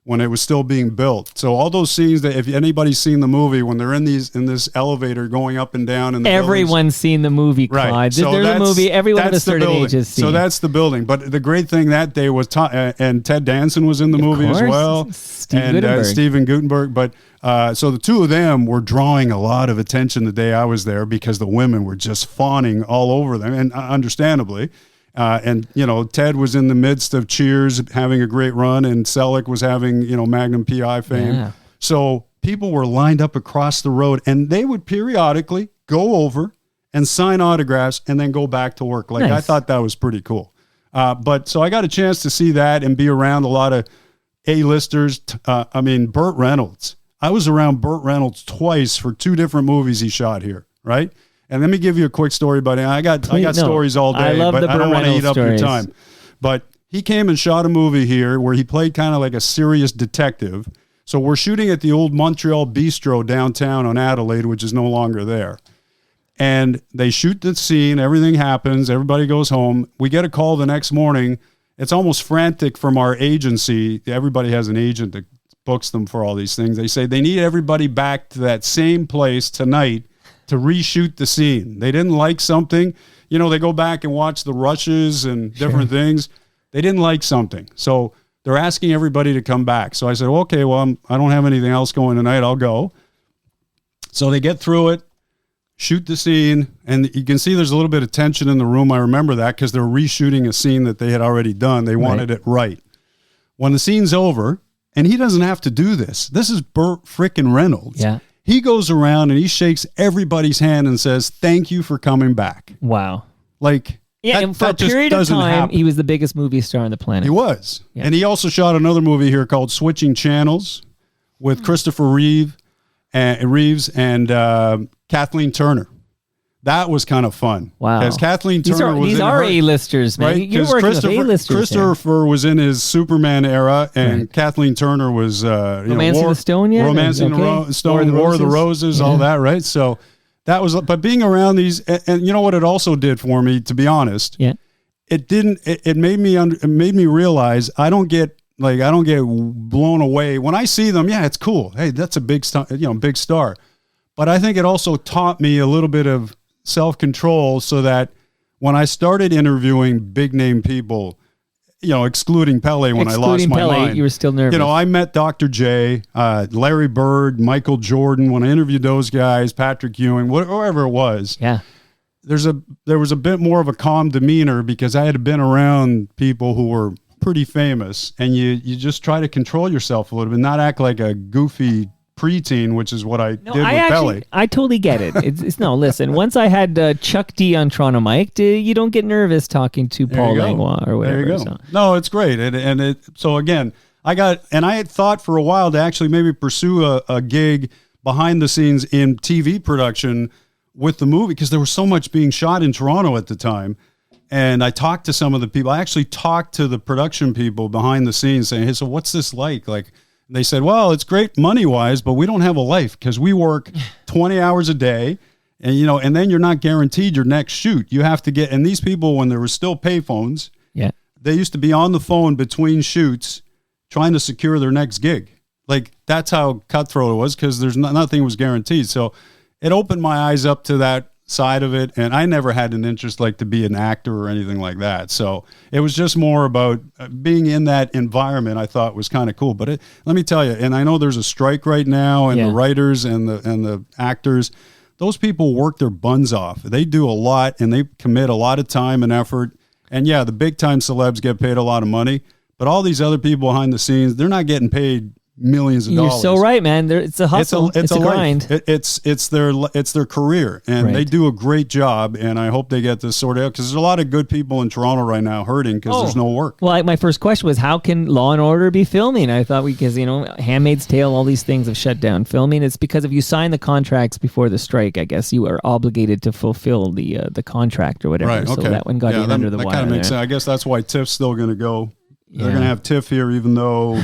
when it was still being built. So all those scenes that, if anybody's seen the movie, when they're in this elevator going up and down, and everyone's seen the movie, Claude. Right. So there's a movie everyone of a certain age has seen. So that's the building. But the great thing that day was, and Ted Danson was in the movie as well, Steven Guttenberg. But so the two of them were drawing a lot of attention the day I was there because the women were just fawning all over them, and understandably. And Ted was in the midst of Cheers, having a great run, and Selleck was having Magnum PI fame. Yeah. So people were lined up across the road, and they would periodically go over and sign autographs, and then go back to work. Like, nice. I thought that was pretty cool. But so I got a chance to see that and be around a lot of A-listers. Burt Reynolds. I was around Burt Reynolds twice for 2 different movies he shot here. Right. And let me give you a quick story, buddy. I got stories all day, but I don't want to eat up your time. But he came and shot a movie here where he played kind of like a serious detective. So we're shooting at the old Montreal Bistro downtown on Adelaide, which is no longer there. And they shoot the scene. Everything happens. Everybody goes home. We get a call the next morning. It's almost frantic from our agency. Everybody has an agent that books them for all these things. They say they need everybody back to that same place tonight to reshoot the scene. They didn't like something. They go back and watch the rushes and different things. They didn't like something. So they're asking everybody to come back. So I said, okay, well, I don't have anything else going tonight. I'll go. So they get through it, shoot the scene, and you can see there's a little bit of tension in the room. I remember that because they're reshooting a scene that they had already done. They wanted it right. When the scene's over, and he doesn't have to do this. This is Burt frickin' Reynolds. Yeah. He goes around and he shakes everybody's hand and says, "Thank you for coming back." Wow. And for a period of time, he was the biggest movie star on the planet. He was. Yeah. And he also shot another movie here called Switching Channels with Christopher Reeves and Kathleen Turner. That was kind of fun. Wow. Because Kathleen Turner was these in are her, A-listers, man. right? You're working with A-listers. Christopher was in his Superman era, and Right. Kathleen Turner was Romancing the Stone yet? Romancing Okay. the Stone, War of the Roses, all that, right? So that was, but being around these, and you know what it also did for me, to be honest. Yeah. It didn't. It made me realize I don't get blown away when I see them. Yeah, it's cool. Hey, that's a big star, big star. But I think it also taught me a little bit of self-control, so that when I started interviewing big name people, excluding Pele when I lost my mind, you were still nervous. I met Dr. J, Larry Bird, Michael Jordan. When I interviewed those guys, Patrick Ewing, whoever it was. Yeah. There was a bit more of a calm demeanor because I had been around people who were pretty famous, and you just try to control yourself a little bit, not act like a goofy preteen, which is what I did with Pele. I totally get it. It's no, listen, once I had Chuck D on Toronto Mike, you don't get nervous talking to Paul Langlois or whatever. There you go. So. No, it's great. So again, I had thought for a while to actually maybe pursue a gig behind the scenes in TV production with the movie, because there was so much being shot in Toronto at the time. And I talked to some of the people. I actually talked to the production people behind the scenes saying, hey, so what's this like? Like, they said, well, it's great money-wise, but we don't have a life because we work 20 hours a day, and and then you're not guaranteed your next shoot. You have to get, and these people, when there were still payphones, they used to be on the phone between shoots trying to secure their next gig. Like, that's how cutthroat it was, because nothing was guaranteed. So it opened my eyes up to that side of it, and I never had an interest to be an actor or anything like that. So it was just more about being in that environment. I thought was kind of cool. But let me tell you, and I know there's a strike right now, and the writers and the actors, those people work their buns off. They do a lot, and they commit a lot of time and effort. And the big time celebs get paid a lot of money, but all these other people behind the scenes, they're not getting paid millions of dollars. You're so right, man. It's a hustle. It's a grind. It's their career, and they do a great job. And I hope they get this sorted out, because there's a lot of good people in Toronto right now hurting because there's no work. Well, my first question was, how can Law and Order be filming? I thought because Handmaid's Tale, all these things have shut down filming. It's because if you sign the contracts before the strike, I guess you are obligated to fulfill the contract or whatever. Right. Okay. So that one got under the wire. That kind of makes sense. I guess that's why TIFF's still going to go. They're going to have TIFF here, even though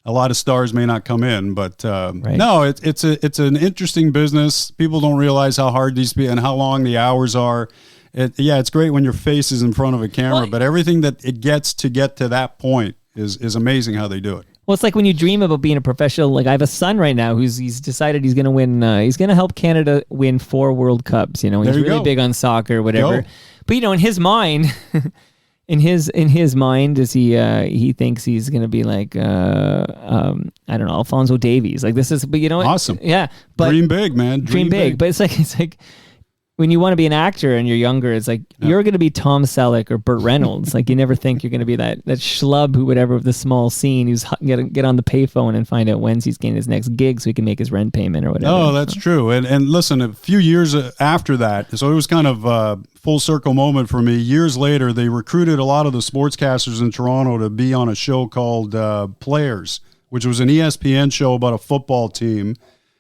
a lot of stars may not come in, but no, it's an interesting business. People don't realize how hard these be and how long the hours are. It's great when your face is in front of a camera, but everything that it gets to get to that point is amazing how they do it. Well, it's like when you dream about being a professional. Like, I have a son right now he's decided he's going to win. He's going to help Canada win 4 World Cups. He's really big on soccer, whatever. But in his mind. In his mind, is he thinks he's gonna be like I don't know, Alphonso Davies. Like, this is, but awesome. Yeah, but dream big, man. Dream big. But it's like when you want to be an actor and you're younger, it's like you're gonna be Tom Selleck or Burt Reynolds. Like, you never think you're gonna be that schlub who whatever with the small scene who's get on the payphone and find out when's he's getting his next gig so he can make his rent payment or whatever. Oh, that's true. And listen, a few years after that, so it was kind of full circle moment for me. Years later, they recruited a lot of the sportscasters in Toronto to be on a show called Players, which was an ESPN show about a football team.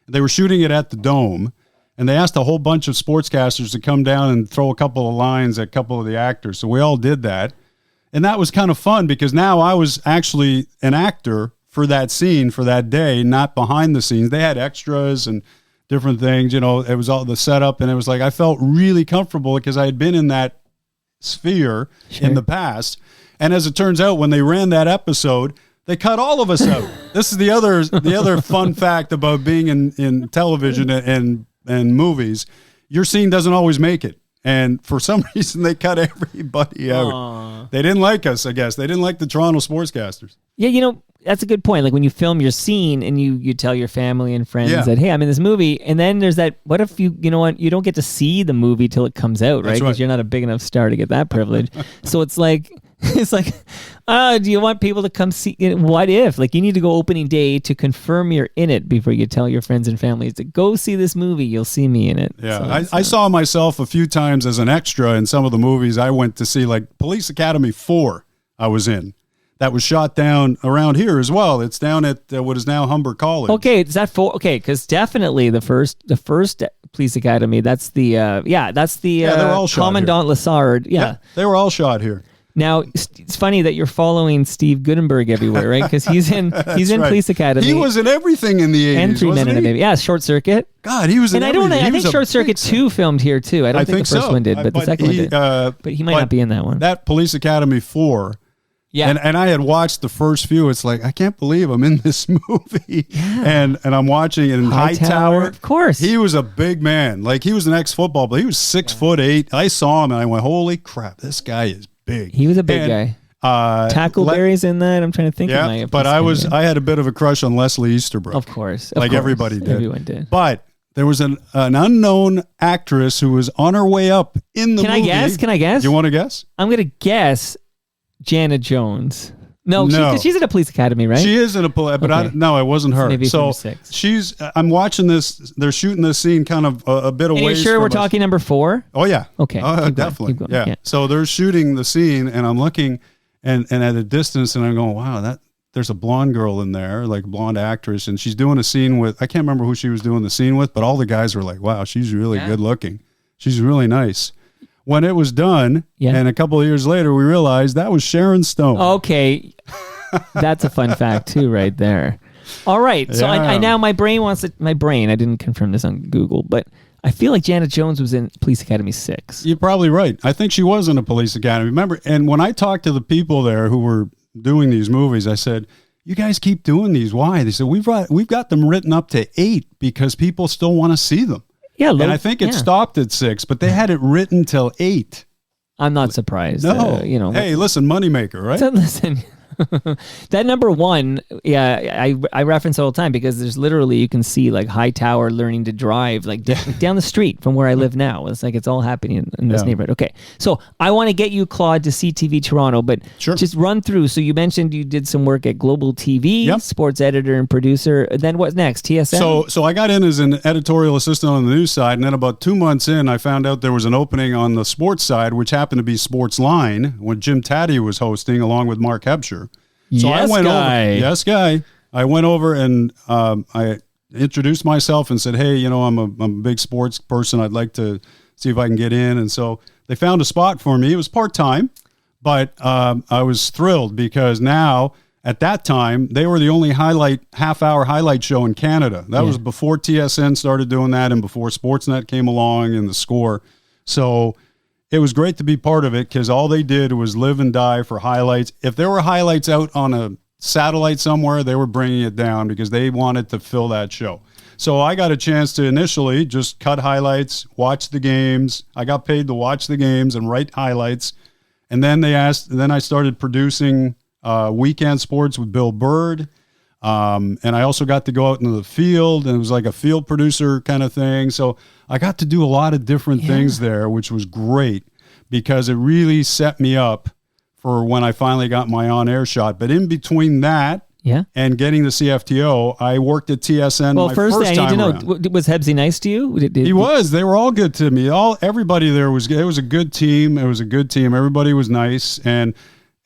They were shooting it at the Dome, and they asked a whole bunch of sportscasters to come down and throw a couple of lines at a couple of the actors. So we all did that. And that was kind of fun, because now I was actually an actor for that scene, for that day, not behind the scenes. They had extras and different things, it was all the setup, and it was like I felt really comfortable because I had been in that sphere in the past. And as it turns out, when they ran that episode, they cut all of us out. This is the other fun fact about being in television and movies. Your scene doesn't always make it. And for some reason, they cut everybody out. Aww. They didn't like us, I guess. They didn't like the Toronto sportscasters. Yeah, that's a good point. Like, when you film your scene and you tell your family and friends that, hey, I'm in this movie, and then there's that, what if you don't get to see the movie till it comes out, right? Because you're not a big enough star to get that privilege. So it's like, do you want people to come see it? What if? Like, you need to go opening day to confirm you're in it before you tell your friends and families to go see this movie. You'll see me in it. Yeah, so I saw myself a few times as an extra in some of the movies I went to see, like Police Academy 4 I was in. that was shot down around here as well. It's down at what is now Humber College. Okay, is that for? Okay, because definitely the first police academy. That's the they're all shot Commandant Lassard. Yeah. They were all shot here. Now it's funny that you're following Steve Gutenberg everywhere, right? Because he's in right. Police Academy. He was in everything in the 80s, and 3 Men and a Baby. Yeah, Short Circuit. God, he was in and everything. I think Short Circuit 2 filmed here too. I don't think the first one did, but the second one did. But he might not be in that one. That Police Academy 4. Yeah. And I had watched the first few. It's like, I can't believe I'm in this movie. Yeah. And I'm watching it in Hightower. Of course. He was a big man. Like, he was an ex-football player. He was 6'8". I saw him and I went, holy crap, this guy is big. He was a big guy. Tackleberry's in that. I'm trying to think of my but I had a bit of a crush on Leslie Easterbrook. Of course. Everybody did. Everyone did. But there was an unknown actress who was on her way up in the movie. Can I guess? You want to guess? I'm going to guess Janet Jones. No. She's in a police academy, right? She is in a police, but okay. no, it wasn't her. Maybe so 6. I'm watching this. They're shooting this scene kind of a bit away. Are you sure we're talking number 4? Oh yeah. Okay. Definitely. Keep going. Yeah. So they're shooting the scene, and I'm looking, and at a distance, and I'm going, wow, there's a blonde girl in there, like a blonde actress, and she's doing a scene with. I can't remember who she was doing the scene with, but all the guys were like, wow, she's really good looking. She's really nice. When it was done, and a couple of years later, we realized that was Sharon Stone. Okay. That's a fun fact, too, right there. All right. So I now my brain wants to, I didn't confirm this on Google, but I feel like Janet Jones was in Police Academy 6. You're probably right. I think she was in a police academy. Remember, and when I talked to the people there who were doing these movies, I said, you guys keep doing these. Why? They said, we've got them written up to 8 because people still want to see them. Yeah, and I think it stopped at 6, but they had it written till 8. I'm not surprised. No, Hey, listen, moneymaker, right? So listen, that number 1, I reference it all the time because there's literally you can see like Hightower learning to drive like down the street from where I live now. It's like it's all happening in this neighborhood. Okay, so I want to get you, Claude, to CTV Toronto, but just run through. So you mentioned you did some work at Global TV, sports editor and producer. Then what next? TSN. So I got in as an editorial assistant on the news side, and then about 2 months in, I found out there was an opening on the sports side, which happened to be Sports Line, when Jim Taddy was hosting along with Mark Hebscher. So I went over. I went over and I introduced myself and said, hey, I'm a big sports person. I'd like to see if I can get in. And so they found a spot for me. It was part-time, but I was thrilled because now at that time, they were the only half-hour highlight show in Canada. That was before TSN started doing that and before Sportsnet came along and The Score. So it was great to be part of it because all they did was live and die for highlights. If there were highlights out on a satellite somewhere, they were bringing it down because they wanted to fill that show. So I got a chance to initially just cut highlights, watch the games. I got paid to watch the games and write highlights. And then I started producing weekend sports with Bill Bird. And I also got to go out into the field, and it was like a field producer kind of thing. So I got to do a lot of different things there, which was great because it really set me up for when I finally got my on-air shot. But in between that and getting the CFTO, I worked at TSN. Well, my first I need to know, around. was Hebsy nice to you? He was. They were all good to me. Everybody there was good. It was a good team. Everybody was nice. And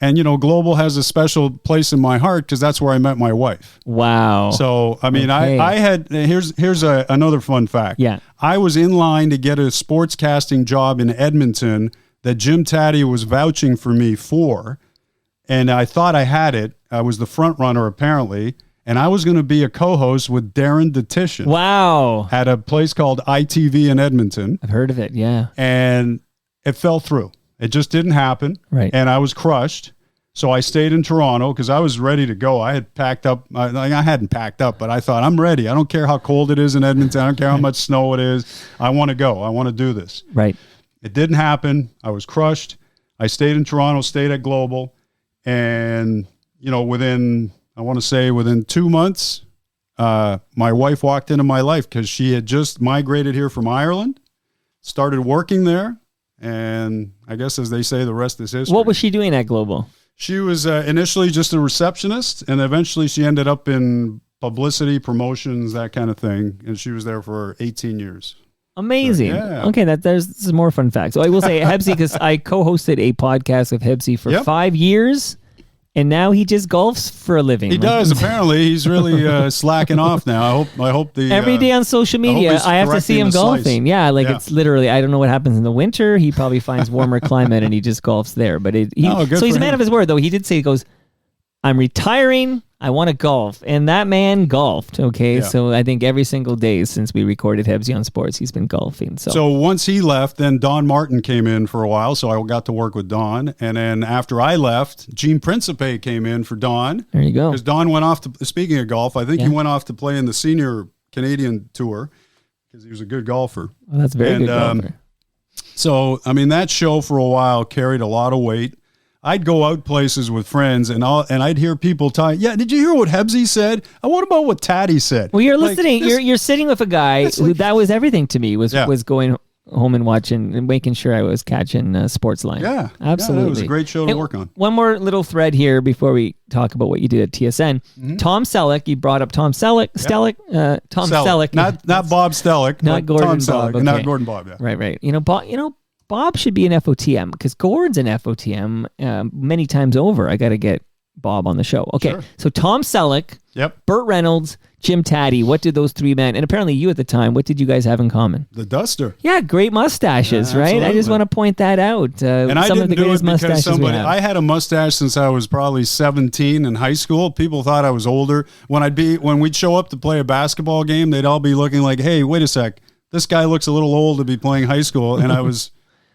Global has a special place in my heart because that's where I met my wife. Wow. So, I mean, I had, here's another fun fact. Yeah. I was in line to get a sportscasting job in Edmonton that Jim Taddy was vouching for me for. And I thought I had it. I was the front runner, apparently. And I was going to be a co-host with Darren DeTitian. Wow. At a place called ITV in Edmonton. I've heard of it, yeah. And it fell through. It just didn't happen. Right. And I was crushed. So I stayed in Toronto because I was ready to go. I had packed up. I hadn't packed up, but I thought, I'm ready. I don't care how cold it is in Edmonton. I don't care how much snow it is. I want to go. I want to do this. Right. It didn't happen. I was crushed. I stayed in Toronto, stayed at Global. And, within 2 months, my wife walked into my life because she had just migrated here from Ireland, started working there. And I guess, as they say, the rest is history. What was she doing at Global? She was initially just a receptionist, and eventually she ended up in publicity, promotions, that kind of thing. And she was there for 18 years. Amazing. So, yeah. Okay, this is more fun facts. So I will say Hebsy, because I co-hosted a podcast with Hebsy for 5 years. and now he just golfs for a living. He does. Apparently, he's really slacking off now. I hope the every day on social media, I have to see him golfing. Yeah, like it's literally. I don't know what happens in the winter. He probably finds warmer climate and he just golfs there. But so he's a man of his word, though. He did say, he goes, "I'm retiring. I want to golf," and that man golfed. Okay, so I think every single day since we recorded Hebsy on Sports, he's been golfing. So once he left, then Don Martin came in for a while, so I got to work with Don. And then after I left, Gene Principe came in for Don. There you go. Because Don went off to, speaking of golf, I think he went off to play in the senior Canadian tour because he was a good golfer. Well, that's very good golfer. So I mean, that show for a while carried a lot of weight. I'd go out places with friends, and I'd hear people talk. Yeah, did you hear what Hebsy said? What about what Taddy said? Well, you're listening. You're sitting with a guy who that was everything to me. Was going home and watching and making sure I was catching Sportsline. Yeah, absolutely. It was a great show to work on. One more little thread here before we talk about what you did at TSN. Mm-hmm. Tom Selleck. You brought up Tom Selleck. Tom Selleck. Not Bob Selleck. Not Gordon Tom Bob. Selleck. Okay. Not Gordon Bob. Yeah. Right. Bob should be an FOTM because Gord's an FOTM many times over. I got to get Bob on the show. Okay, So Tom Selleck, Burt Reynolds, Jim Taddy. What did those three men, and apparently you at the time, what did you guys have in common? The Duster. Yeah, great mustaches, right? Absolutely. I just want to point that out. And I didn't do it because I had a mustache since I was probably 17 in high school. People thought I was older. When we'd show up to play a basketball game, they'd all be looking like, "Hey, wait a sec, this guy looks a little old to be playing high school," and I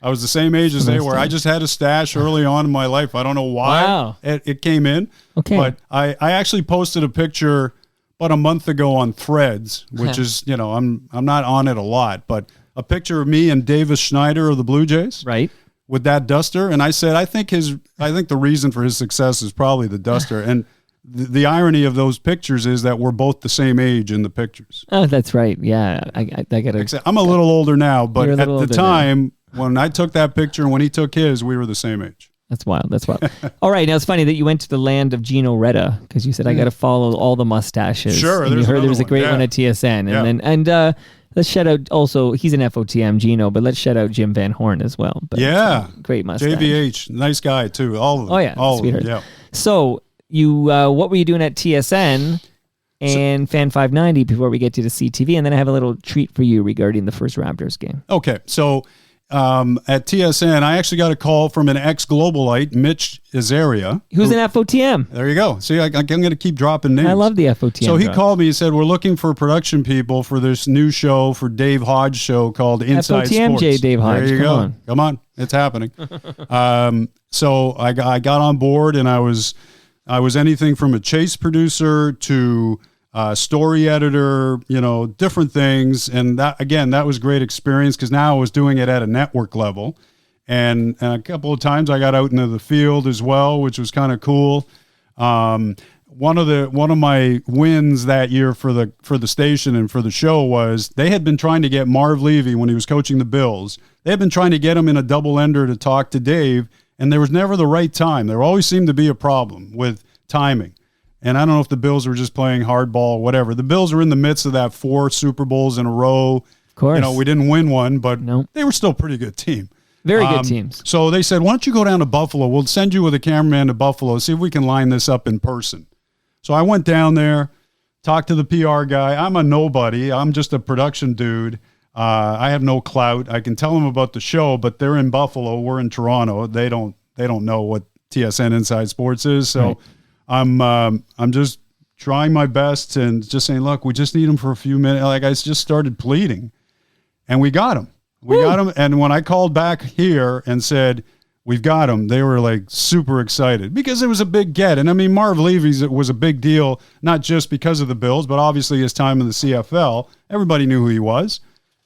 was the same age as they were. I just had a stash early on in my life. I don't know why it came in. Okay. But I actually posted a picture about a month ago on Threads, which is, I'm not on it a lot, but a picture of me and Davis Schneider of the Blue Jays. Right. With that duster. And I said, I think the reason for his success is probably the duster. And the irony of those pictures is that we're both the same age in the pictures. Oh, that's right. Yeah. I got to. I'm a little older now, but at the time, when I took that picture and when he took his, we were the same age. That's wild. All right. Now, it's funny that you went to the land of Gino Retta because you said, I got to follow all the mustaches. Sure. And you heard there was a great one at TSN. And let's shout out also, he's an FOTM, Gino, but let's shout out Jim Van Horn as well. But, great mustache. JVH. Nice guy, too. All of them. Oh, yeah. All sweetheart. of them. Yeah. So, what were you doing at TSN and Fan 590 before we get to the CTV? And then I have a little treat for you regarding the first Raptors game. Okay. So, at TSN, I actually got a call from an ex-Globalite, Mitch Azaria. Who's an FOTM. There you go. See, I'm going to keep dropping names. I love the FOTM. So he called me and said, we're looking for production people for this new show for Dave Hodge show called Inside FOTM Sports. Dave Hodge. There you go. Come on. It's happening. So I got on board, and I was anything from a chase producer to story editor, different things. And that was great experience because now I was doing it at a network level. And a couple of times I got out into the field as well, which was kind of cool. One of my wins that year for the station and for the show was they had been trying to get Marv Levy when he was coaching the Bills. They had been trying to get him in a double ender to talk to Dave, and there was never the right time. There always seemed to be a problem with timing. And I don't know if the Bills were just playing hardball or whatever. The Bills were in the midst of that 4 Super Bowls in a row. Of course. We didn't win one, but they were still a pretty good team. Very good teams. So they said, why don't you go down to Buffalo? We'll send you with a cameraman to Buffalo, see if we can line this up in person. So I went down there, talked to the PR guy. I'm a nobody. I'm just a production dude. I have no clout. I can tell them about the show, but they're in Buffalo. We're in Toronto. They don't know what TSN Inside Sports is. So I'm just trying my best and just saying, look, we just need him for a few minutes. Like I just started pleading, and we got him. Got him. And when I called back here and said, we've got him, they were like super excited because it was a big get. And I mean, Marv Levy's was a big deal, not just because of the Bills, but obviously his time in the CFL. Everybody knew who he was.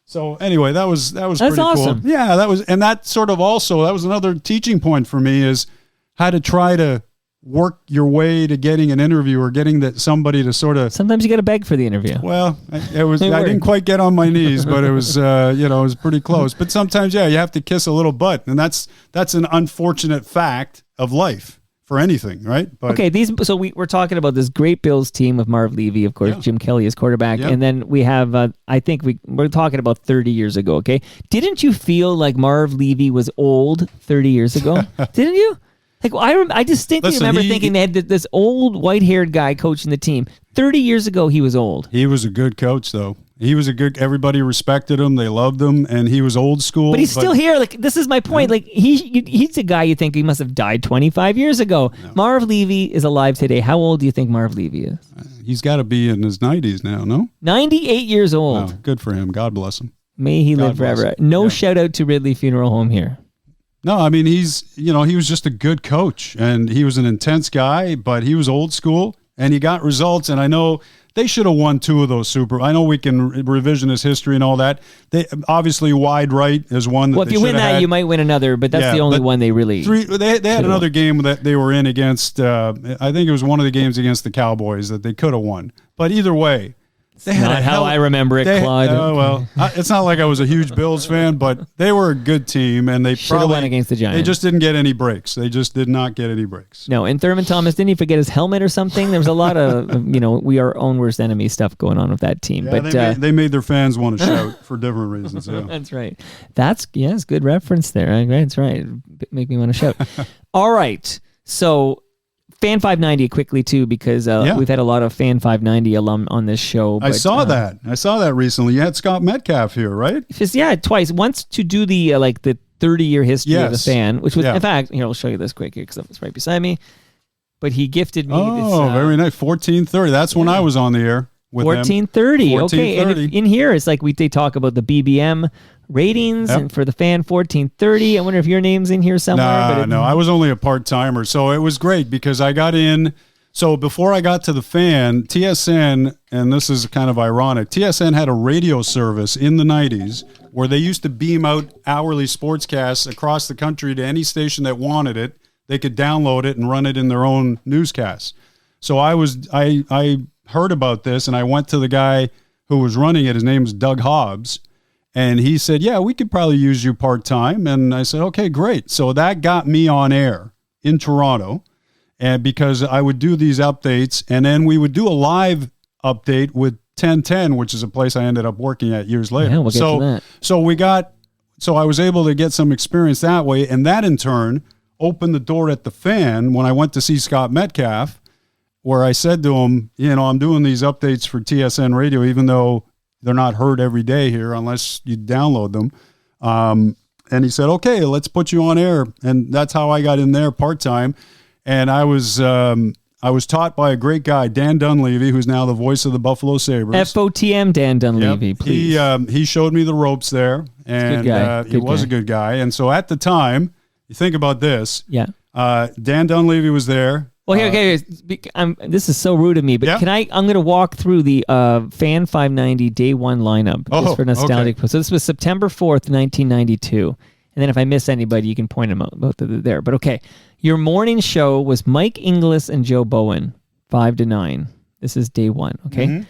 So anyway, that was pretty awesome. Cool. Yeah, that was another teaching point for me is how to try to work your way to getting an interview or getting somebody to sort of. Sometimes you got to beg for the interview. Well, I didn't quite get on my knees, but it was it was pretty close. But sometimes, you have to kiss a little butt, and that's an unfortunate fact of life for anything, right? But, okay, so we're talking about this great Bills team of Marv Levy, of course, Jim Kelly is quarterback, and then we have I think we're talking about 30 years ago. Okay, didn't you feel like Marv Levy was old 30 years ago? Didn't you? Like I distinctly Listen, remember thinking they had this old white-haired guy coaching the team. 30 years ago, he was old. He was a good coach, though. He was a good. Everybody respected him. They loved him, and he was old school. But he's still here. Like, this is my point. Like, he's a guy you think he must have died 25 years ago. No. Marv Levy is alive today. How old do you think Marv Levy is? He's got to be in his 90s now, no? 98 years old. Wow, good for him. God bless him. May he live forever. No shout out to Ridley Funeral Home here. No, I mean, he was just a good coach, and he was an intense guy, but he was old school, and he got results, and I know they should have won 2 of those I know we can revisionist history and all that. They obviously wide right is one that. Well, if you win that, you might win another, but that's the only one they really. They had another game that they were in against. I think it was one of the games against the Cowboys that they could have won. But either way, they had not how I remember it, Claude. Well, it's not like I was a huge Bills fan, but they were a good team, and they should have won against the Giants. They just didn't get any breaks. They just did not get any breaks. No, and Thurman Thomas, didn't he forget his helmet or something? There was a lot of we are own worst enemy stuff going on with that team. Yeah, but they made their fans want to shout for different reasons. Yeah. That's right. That's good reference there. That's right. Make me want to shout. All right, so. Fan 590 quickly too, because we've had a lot of Fan 590 alum on this show. But, I saw that recently. You had Scott Metcalf here, right? Twice. Once to do the the 30-year history of the Fan, which was in fact here. I'll show you this quick here because it's right beside me. But he gifted me. Oh, very nice. 1430. That's when I was on the air. 1430. Okay, and in here it's like they talk about the BBM ratings and for the Fan 1430. I wonder if your name's in here somewhere. No, I was only a part-timer, so it was great because I got in. So before I got to the Fan, TSN, and this is kind of ironic, TSN had a radio service in the 90s where they used to beam out hourly sportscasts across the country to any station that wanted it. They could download it and run it in their own newscasts. So I heard about this, and I went to the guy who was running it. His name is Doug Hobbs, and he said, yeah, we could probably use you part-time. And I said, okay, great. So that got me on air in Toronto, and because I would do these updates, and then we would do a live update with 1010, which is a place I ended up working at years later. Yeah, we'll get to that. So I was able to get some experience that way, and that in turn opened the door at the Fan when I went to see Scott Metcalf, where I said to him, I'm doing these updates for TSN radio, even though they're not heard every day here unless you download them. And he said, okay, let's put you on air. And that's how I got in there part-time. And I was taught by a great guy, Dan Dunleavy, who's now the voice of the Buffalo Sabres. FOTM Dan Dunleavy, please. He showed me the ropes there, and he was a good guy. And so at the time, you think about this. Yeah. Dan Dunleavy was there. Well, okay. This is so rude of me, but I'm going to walk through the Fan 590 Day 1 lineup just for nostalgic. Okay. So this was September 4th, 1992. And then if I miss anybody, you can point them out both of them there. But okay, your morning show was Mike Inglis and Joe Bowen, 5 to 9. This is Day 1, okay? Mm-hmm.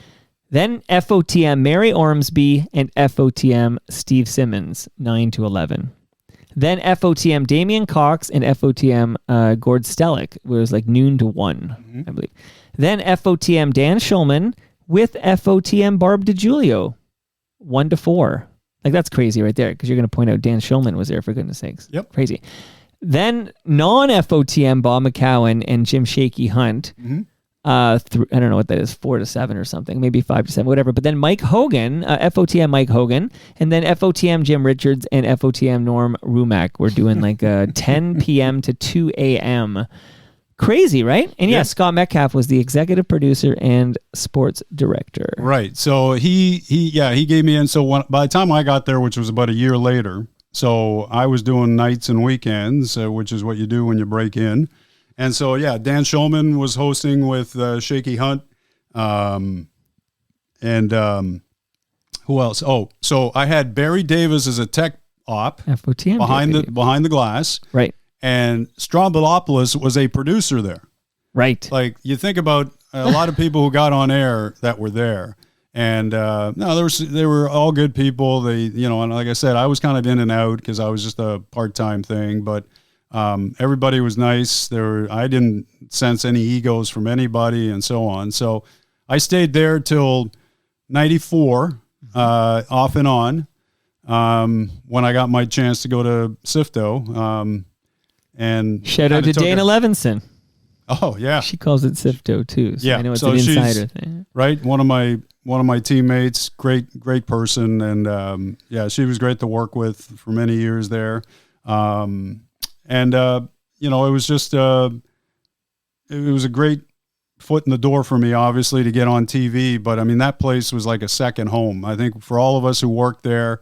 Then FOTM Mary Ormsby and FOTM Steve Simmons, 9 to 11. Then FOTM Damian Cox and FOTM Gord Stellick was like noon to 1, I believe. Then FOTM Dan Schulman with FOTM Barb DiGiulio, 1 to 4. Like, that's crazy right there, because you're going to point out Dan Schulman was there, for goodness sakes. Yep. Crazy. Then non-FOTM Bob McCowan and Jim Shaky Hunt. Mm-hmm. I don't know what that is, 4 to 7 or something, maybe 5 to 7, whatever. But then Mike Hogan, FOTM Mike Hogan, and then FOTM Jim Richards and FOTM Norm Rumack were doing like 10 p.m. to 2 a.m. Crazy, right? And yeah, Scott Metcalf was the executive producer and sports director. Right. So he gave me in. So by the time I got there, which was about a year later, so I was doing nights and weekends, which is what you do when you break in. And so, Dan Schulman was hosting with Shaky Hunt. And who else? Oh, so I had Barry Davis as a tech op FOTM behind the glass. Right. And Strombolopoulos was a producer there. Right. Like, you think about a lot of people who got on air that were there. And they were all good people. They, and like I said, I was kind of in and out because I was just a part-time thing, but everybody was nice. I didn't sense any egos from anybody and so on. So I stayed there till 94, off and on, when I got my chance to go to CFTO. And Shout out to Dana Levinson. Oh yeah, She calls it CFTO too. So Yeah, I know it's so an she's- insider thing. right. One of my teammates, great person, and yeah, she was great to work with for many years there. You know, it was just it was a great foot in the door for me, obviously, to get on TV. But I mean, that place was like a second home. I think for all of us who worked there,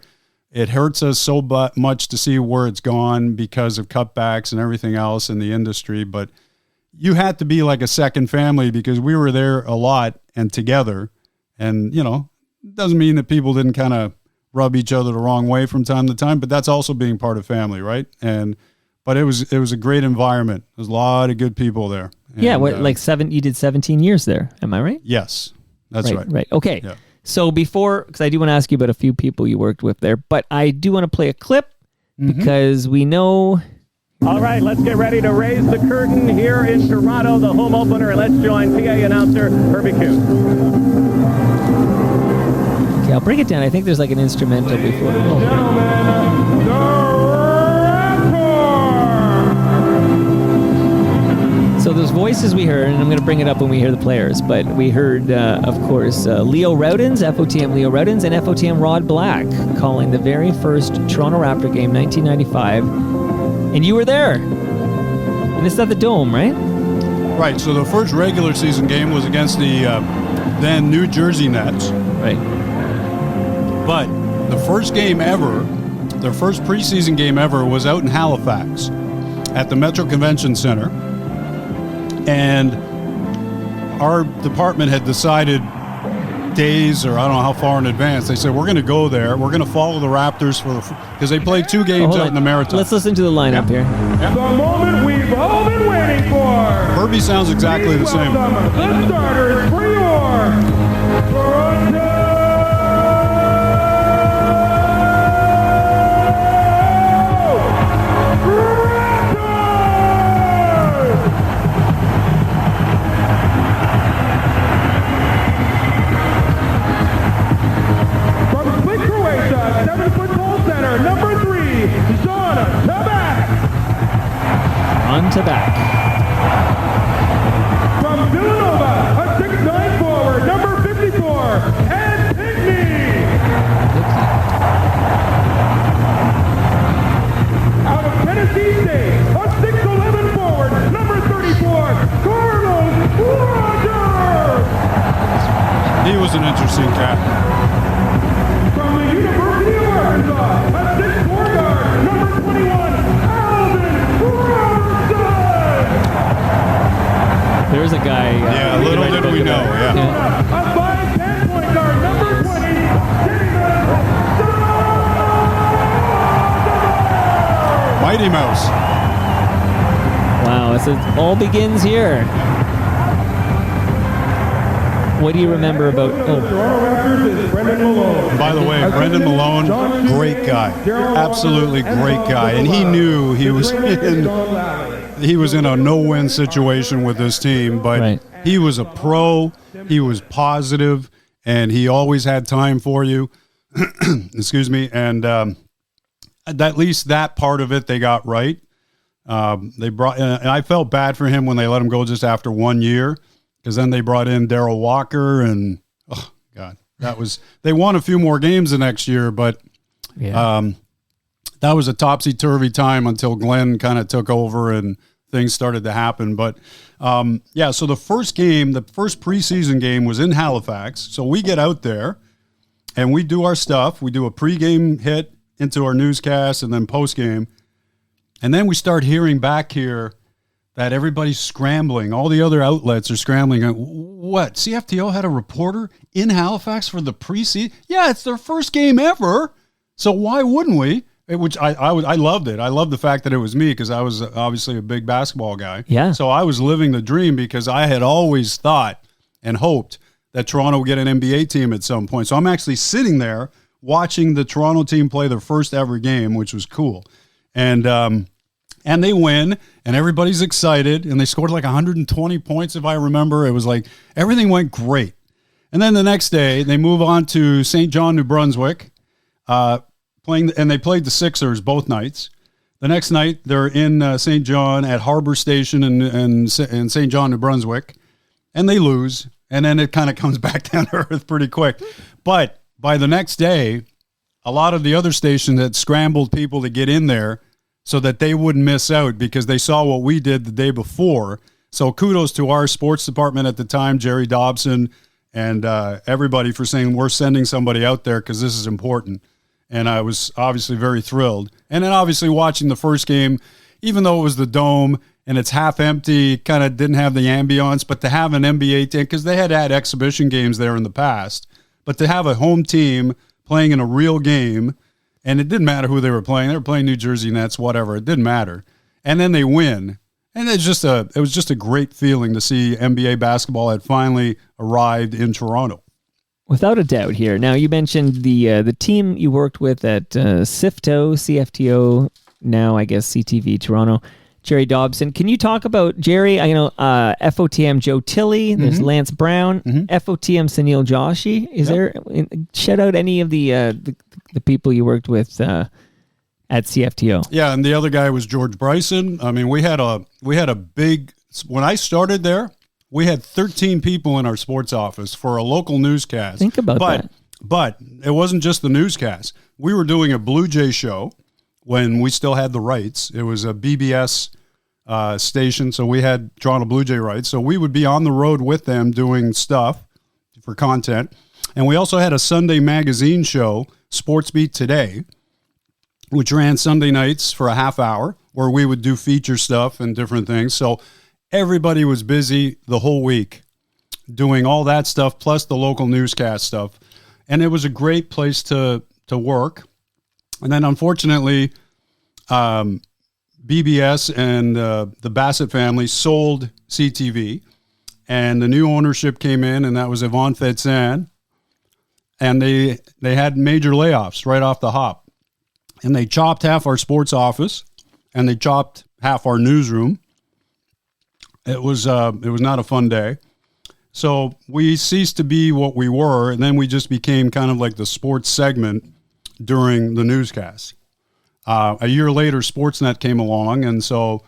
it hurts us so much to see where it's gone because of cutbacks and everything else in the industry. But you had to be like a second family because we were there a lot and together. And, you know, it doesn't mean that people didn't kind of rub each other the wrong way from time to time, but that's also being part of family, right? But it was a great environment. There's a lot of good people there. Yeah, And, you did 17 years there. Am I right? Yes, that's right. Right. Okay. Yeah. So because I do want to ask you about a few people you worked with there, but I do want to play a clip because we know. All right, let's get ready to raise the curtain here in Toronto, the home opener. Let's join PA announcer Herbie Kuhn. Okay, I'll break it down. I think there's like an instrumental before. So those voices we heard, and I'm going to bring it up when we hear the players, but we heard, of course, Leo Roudens, FOTM Leo Roudens, and FOTM Rod Black calling the very first Toronto Raptor game, 1995. And you were there. And it's at the Dome, right? Right. So the first regular season game was against the then New Jersey Nets. Right. But the first game ever, their first preseason game ever, was out in Halifax at the Metro Convention Center. And our department had decided days, or I don't know how far in advance, they said, we're going to go there. We're going to follow the Raptors because they played 2 games Hold out on. in the Maritime. Let's listen to the lineup here. The moment we've all been waiting for. Herbie sounds exactly the same. The starters for your Toronto On to back. From Villanova, a 6'9" forward, number 54, and Pinkney. Out of Tennessee State, a 6'11" forward, number 34, Carlos Rogers. He was an interesting cat. From the University of Arkansas, a 6'4" guard, number 21, There's a guy. Yeah, little did we know. Yeah. a 5'10" point guard, number 20, Mighty Mouse. Wow, so it all begins here. What do you remember about? Oh, Toronto Raptors is Brendan Malone. By the way, Brendan Malone, great guy, absolutely great guy, and he knew he was in a no-win situation with this team, but Right. he was a pro, he was positive, and he always had time for you. Excuse me, and at least that part of it they got right. They brought, and I felt bad for him when they let him go just after 1 year, because then they brought in Darryl Walker, and oh god, they won a few more games the next year, but yeah. that was a topsy-turvy time until Glenn kind of took over and things started to happen. But yeah, so the first preseason game was in Halifax. So we get out there and we do our stuff. We do a pregame hit into our newscast and then postgame. And then we start hearing back here that everybody's scrambling. All the other outlets are scrambling. What? CFTO had a reporter in Halifax for the preseason? Yeah, it's their first game ever. So why wouldn't we? Which I loved it. I loved the fact that it was me because I was obviously a big basketball guy. Yeah. So I was living the dream because I had always thought and hoped that Toronto would get an NBA team at some point. So I'm actually sitting there watching the Toronto team play their first ever game, which was cool. And they win, and everybody's excited, and they scored like 120 points, if I remember. It was like everything went great. And then the next day, they move on to St. John, New Brunswick, and they played the Sixers both nights. The next night, they're in St. John at Harbor Station in St. John, New Brunswick, and they lose. And then it kind of comes back down to earth pretty quick. But by the next day, a lot of the other stations had scrambled people to get in there so that they wouldn't miss out because they saw what we did the day before. So kudos to our sports department at the time, Jerry Dobson, and everybody for saying we're sending somebody out there because this is important. And I was obviously very thrilled. And then obviously watching the first game, even though it was the Dome and it's half empty, kind of didn't have the ambiance, but to have an NBA team, because they had exhibition games there in the past, but to have a home team playing in a real game, and it didn't matter who they were playing. They were playing New Jersey Nets, whatever. It didn't matter. And then they win. And it was just a great feeling to see NBA basketball had finally arrived in Toronto. Without a doubt here. Now, you mentioned the team you worked with at CFTO, now I guess CTV Toronto, Jerry Dobson. Can you talk about Jerry? I know FOTM Joe Tilley, there's Lance Brown, FOTM Sunil Joshi. Is there, shout out any of the people you worked with at CFTO? Yeah, and the other guy was George Bryson. I mean, we had a big, when I started there, we had 13 people in our sports office for a local newscast. Think about that. But it wasn't just the newscast. We were doing a Blue Jay show when we still had the rights. It was a BBS station, so we had Toronto Blue Jay rights. So we would be on the road with them doing stuff for content. And we also had a Sunday magazine show, Sports Beat Today, which ran Sunday nights for a half hour, where we would do feature stuff and different things. So everybody was busy the whole week doing all that stuff, plus the local newscast stuff. And it was a great place to work. And then, unfortunately, BBS and the Bassett family sold CTV, and the new ownership came in, and that was Yvonne Fetsan. And they had major layoffs right off the hop. And they chopped half our sports office, and they chopped half our newsroom. It was not a fun day. So we ceased to be what we were, and then we just became kind of like the sports segment during the newscast. A year later, Sportsnet came along, and so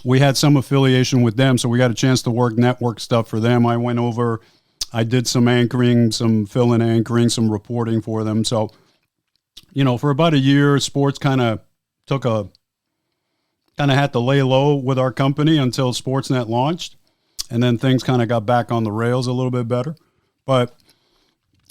we had some affiliation with them, so we got a chance to work network stuff for them. I went over, I did some anchoring, some fill-in anchoring, some reporting for them. So, for about a year, sports kind of had to lay low with our company until Sportsnet launched, and then things kind of got back on the rails a little bit better. But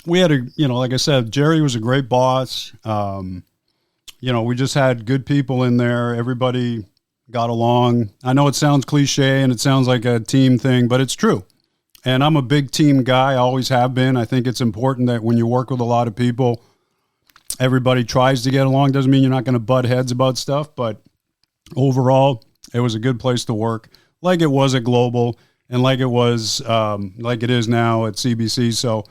we had like I said, Jerry was a great boss. We just had good people in there. Everybody got along. I know it sounds cliche and it sounds like a team thing, but it's true. And I'm a big team guy. I always have been. I think it's important that when you work with a lot of people, everybody tries to get along. Doesn't mean you're not going to butt heads about stuff, but overall, it was a good place to work, like it was at Global and like it was, like it is now at CBC. So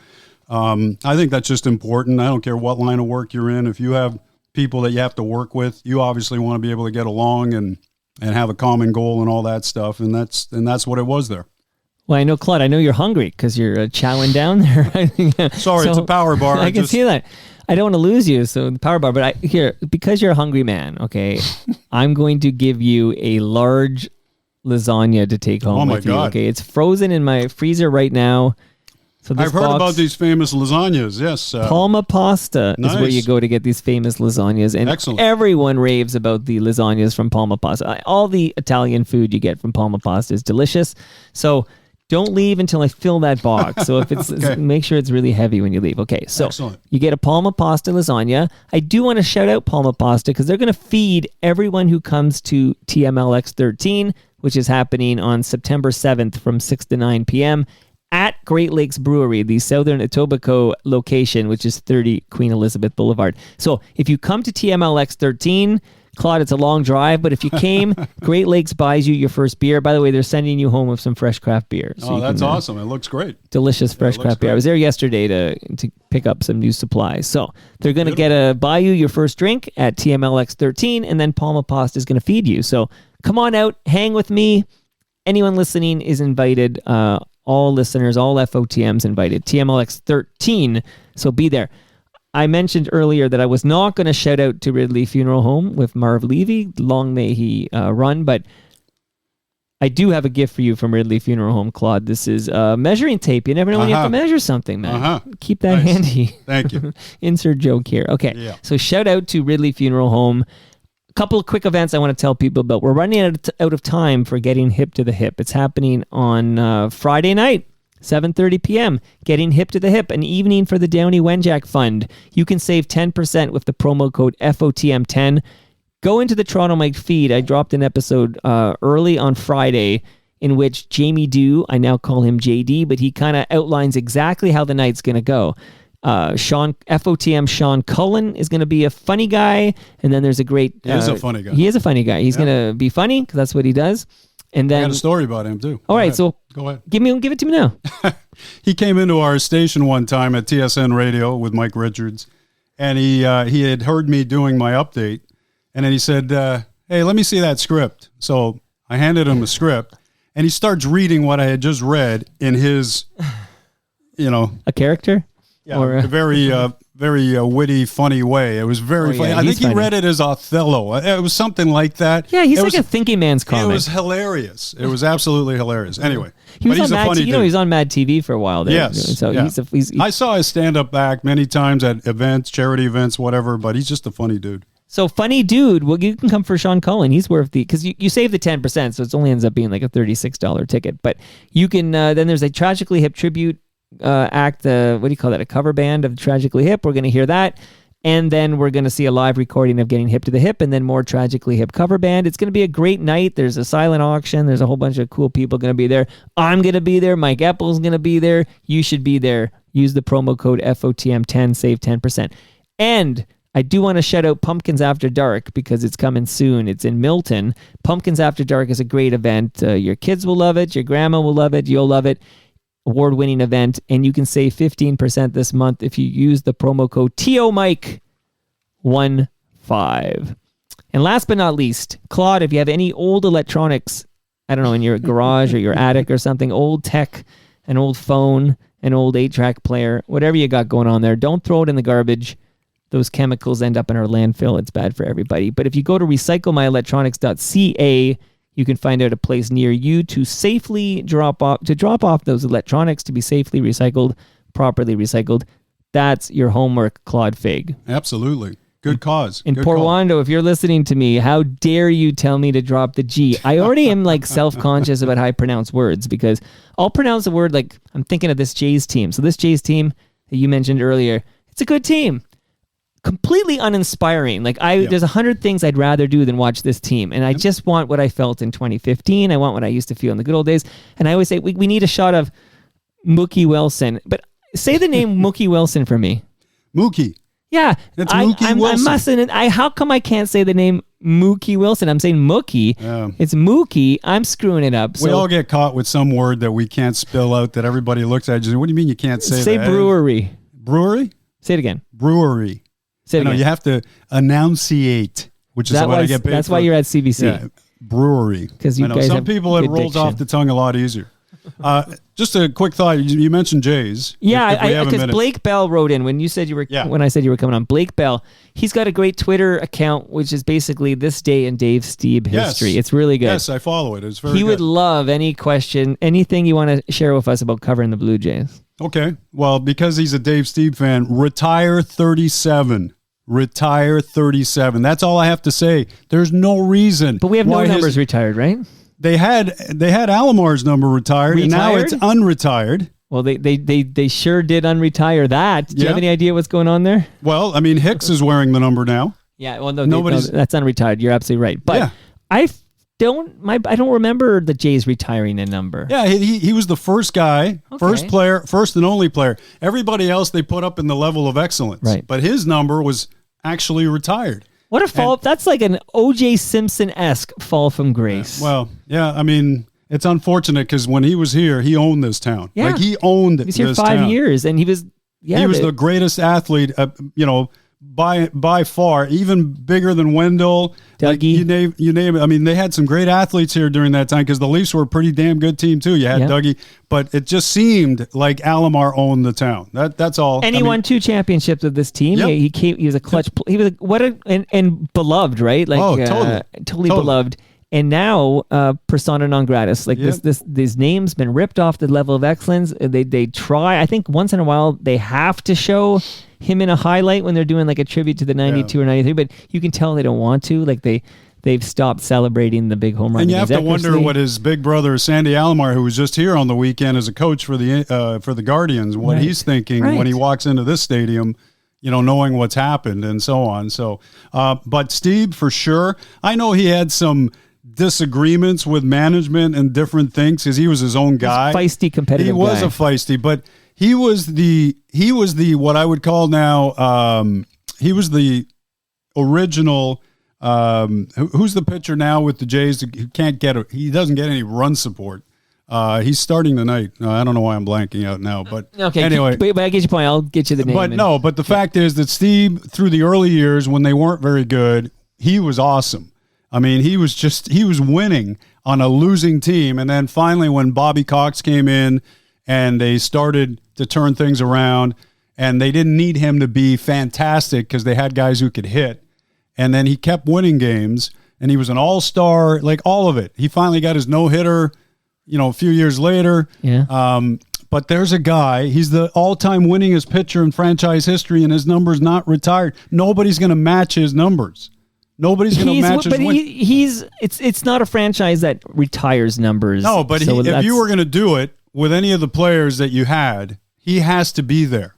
I think that's just important. I don't care what line of work you're in. If you have people that you have to work with, you obviously want to be able to get along and have a common goal and all that stuff. And that's what it was there. Well, I know, Claude, I know you're hungry because you're chowing down there. Sorry, it's a power bar. I can see that. I don't want to lose you, so the power bar. But because you're a hungry man, okay, I'm going to give you a large lasagna to take home with you. Okay, it's frozen in my freezer right now. So I've heard about these famous lasagnas. Yes, Palma Pasta is where you go to get these famous lasagnas, and everyone raves about the lasagnas from Palma Pasta. All the Italian food you get from Palma Pasta is delicious. So don't leave until I fill that box. So if it's make sure it's really heavy when you leave. Okay, so you get a Palma Pasta lasagna. I do want to shout out Palma Pasta because they're going to feed everyone who comes to TMLX 13, which is happening on September 7th from 6 to 9 p.m. at Great Lakes Brewery, the Southern Etobicoke location, which is 30 Queen Elizabeth Boulevard. So if you come to TMLX 13, Claude, it's a long drive, but if you came, Great Lakes buys you your first beer. By the way, they're sending you home with some fresh craft beer. So that's awesome. It looks great. Delicious fresh craft beer. I was there yesterday to pick up some new supplies. So they're going to buy you your first drink at TMLX 13, and then Palma Pasta is going to feed you. So come on out, hang with me. Anyone listening is invited. All listeners, all FOTMs invited. TMLX 13, so be there. I mentioned earlier that I was not going to shout out to Ridley Funeral Home with Marv Levy. Long may he run, but I do have a gift for you from Ridley Funeral Home, Claude. This is measuring tape. You never know when you have to measure something, man. Keep that handy. Thank you. Insert joke here. Okay. Yeah. So shout out to Ridley Funeral Home. A couple of quick events I want to tell people about. We're running out of time for Getting Hip to the Hip. It's happening on Friday night, 7:30 p.m. Getting Hip to the Hip, an evening for the Downey Wenjack Fund. You can save 10% with the promo code FOTM10. Go into the Toronto Mike feed. I dropped an episode early on Friday in which Jamie Dew, I now call him JD, but he kind of outlines exactly how the night's going to go. FOTM Sean Cullen is going to be a funny guy, and then there's a great... He is a funny guy. He is a funny guy. He's going to be funny because that's what he does. And then I got a story about him too. All right, so go ahead. Give it to me now. He came into our station one time at TSN Radio with Mike Richards, and he had heard me doing my update, and then he said, "Hey, let me see that script." So I handed him a script, and he starts reading what I had just read in his, a character. Yeah, a very witty, funny way. It was very funny. I think he read it as Othello. It was something like that. Yeah, he's like a thinking man's comic. It was hilarious. It was absolutely hilarious. Anyway, he's a funny dude. He was on Mad TV for a while there. Yes. So yeah. he's I saw his stand-up act many times at events, charity events, whatever, but he's just a funny dude. So funny dude. Well, you can come for Sean Cullen. He's worth because you save the 10%, so it only ends up being like a $36 ticket. But you can then there's a Tragically Hip tribute act, what do you call that? A cover band of Tragically Hip. We're going to hear that. And then we're going to see a live recording of Getting Hip to the Hip and then more Tragically Hip cover band. It's going to be a great night. There's a silent auction. There's a whole bunch of cool people going to be there. I'm going to be there. Mike Epple's going to be there. You should be there. Use the promo code FOTM10, save 10%. And I do want to shout out Pumpkins After Dark because it's coming soon. It's in Milton. Pumpkins After Dark is a great event. Your kids will love it. Your grandma will love it. You'll love it. Award-winning event, and you can save 15% this month if you use the promo code TOMIKE15. And last but not least, Claude, if you have any old electronics, I don't know, in your garage or your attic or something, old tech, an old phone, an old 8-track player, whatever you got going on there, don't throw it in the garbage. Those chemicals end up in our landfill. It's bad for everybody. But if you go to recyclemyelectronics.ca, you can find out a place near you to safely drop off those electronics to be safely recycled, properly recycled. That's your homework, Claude Feig. Absolutely. Good cause. And Porwando, if you're listening to me, how dare you tell me to drop the G? I already am like self-conscious about how I pronounce words because I'll pronounce a word like I'm thinking of this Jays team. So this Jays team that you mentioned earlier, it's a good team. Completely uninspiring. There's 100 things I'd rather do than watch this team. And I just want what I felt in 2015. I want what I used to feel in the good old days. And I always say, we need a shot of Mookie Wilson. But say the name Mookie Wilson for me. Mookie. Yeah. It's Mookie Wilson. How come I can't say the name Mookie Wilson? I'm saying Mookie. It's Mookie. I'm screwing it up. We all get caught with some word that we can't spell out that everybody looks at. What do you mean you can't say that? Say brewery. Brewery? Say it again. Brewery. You have to enunciate, which is what I get paid That's for. why you're at CBC. Yeah, brewery. Because you guys some people it rolls off the tongue a lot easier. Just a quick thought. You mentioned Jays. Yeah, because Blake Bell wrote in when I said you were coming on. Blake Bell, he's got a great Twitter account, which is basically this day in Dave Stieb history. Yes. It's really good. Yes, I follow it. It's very good. He would love any question, anything you want to share with us about covering the Blue Jays. Okay. Well, because he's a Dave Stieb fan, retire 37. Retire 37. That's all I have to say. There's no reason. But we have no numbers retired, right? They had Alomar's number retired, and now it's unretired. Well, they sure did unretire that. Do you have any idea what's going on there? Well, I mean, Hicks is wearing the number now. Yeah, well, no, that's unretired. You're absolutely right. But I don't remember the Jays retiring a number. Yeah, he was the first guy, first player, first and only player. Everybody else they put up in the level of excellence. Right. But his number was actually retired. What a fall. That's like an O.J. Simpson-esque fall from grace. Well, yeah, I mean, it's unfortunate because when he was here, he owned this town. Yeah. He owned this town. He was here 5 years, and he was... Yeah, he was the greatest athlete, by far, even bigger than Wendell. Like, Dougie. you name it. I mean, they had some great athletes here during that time because the Leafs were a pretty damn good team too. You had Yeah. Dougie, but it just seemed like Alomar owned the town. That's all. And he won 2 championships with this team. Yep. He was a clutch. He was and beloved, right? Like totally beloved. And now persona non gratis. Like Yep. these names been ripped off the level of excellence. They try. I think once in a while they have to show him in a highlight when they're doing like a tribute to the 92 or 93. But you can tell they don't want to. Like they've stopped celebrating the big home run. And you have to against wonder Eckersley. what his big brother Sandy Alomar, who was just here on the weekend as a coach for the Guardians, what Right. he's thinking Right. when he walks into this stadium, knowing what's happened and so on. So, but Steve, for sure, I know he had some disagreements with management and different things because he was his own guy. Feisty, competitive He was guy. a feisty, but he was the what I would call now. He was the original. Who's the pitcher now with the Jays? Who can't get it? He doesn't get any run support. He's starting tonight. I don't know why I'm blanking out now, but Okay. anyway. But I get your point. I'll get you the name. But the fact is that Steve, through the early years when they weren't very good, he was awesome. I mean, he was winning on a losing team. And then finally when Bobby Cox came in and they started to turn things around and they didn't need him to be fantastic because they had guys who could hit. And then he kept winning games and he was an all-star, like all of it. He finally got his no-hitter, a few years later. Yeah. But there's a guy, he's the all-time winningest pitcher in franchise history and his number's not retired. Nobody's going to match his numbers. Nobody's going to match his win. It's not a franchise that retires numbers. No, but so if you were going to do it with any of the players that you had, he has to be there.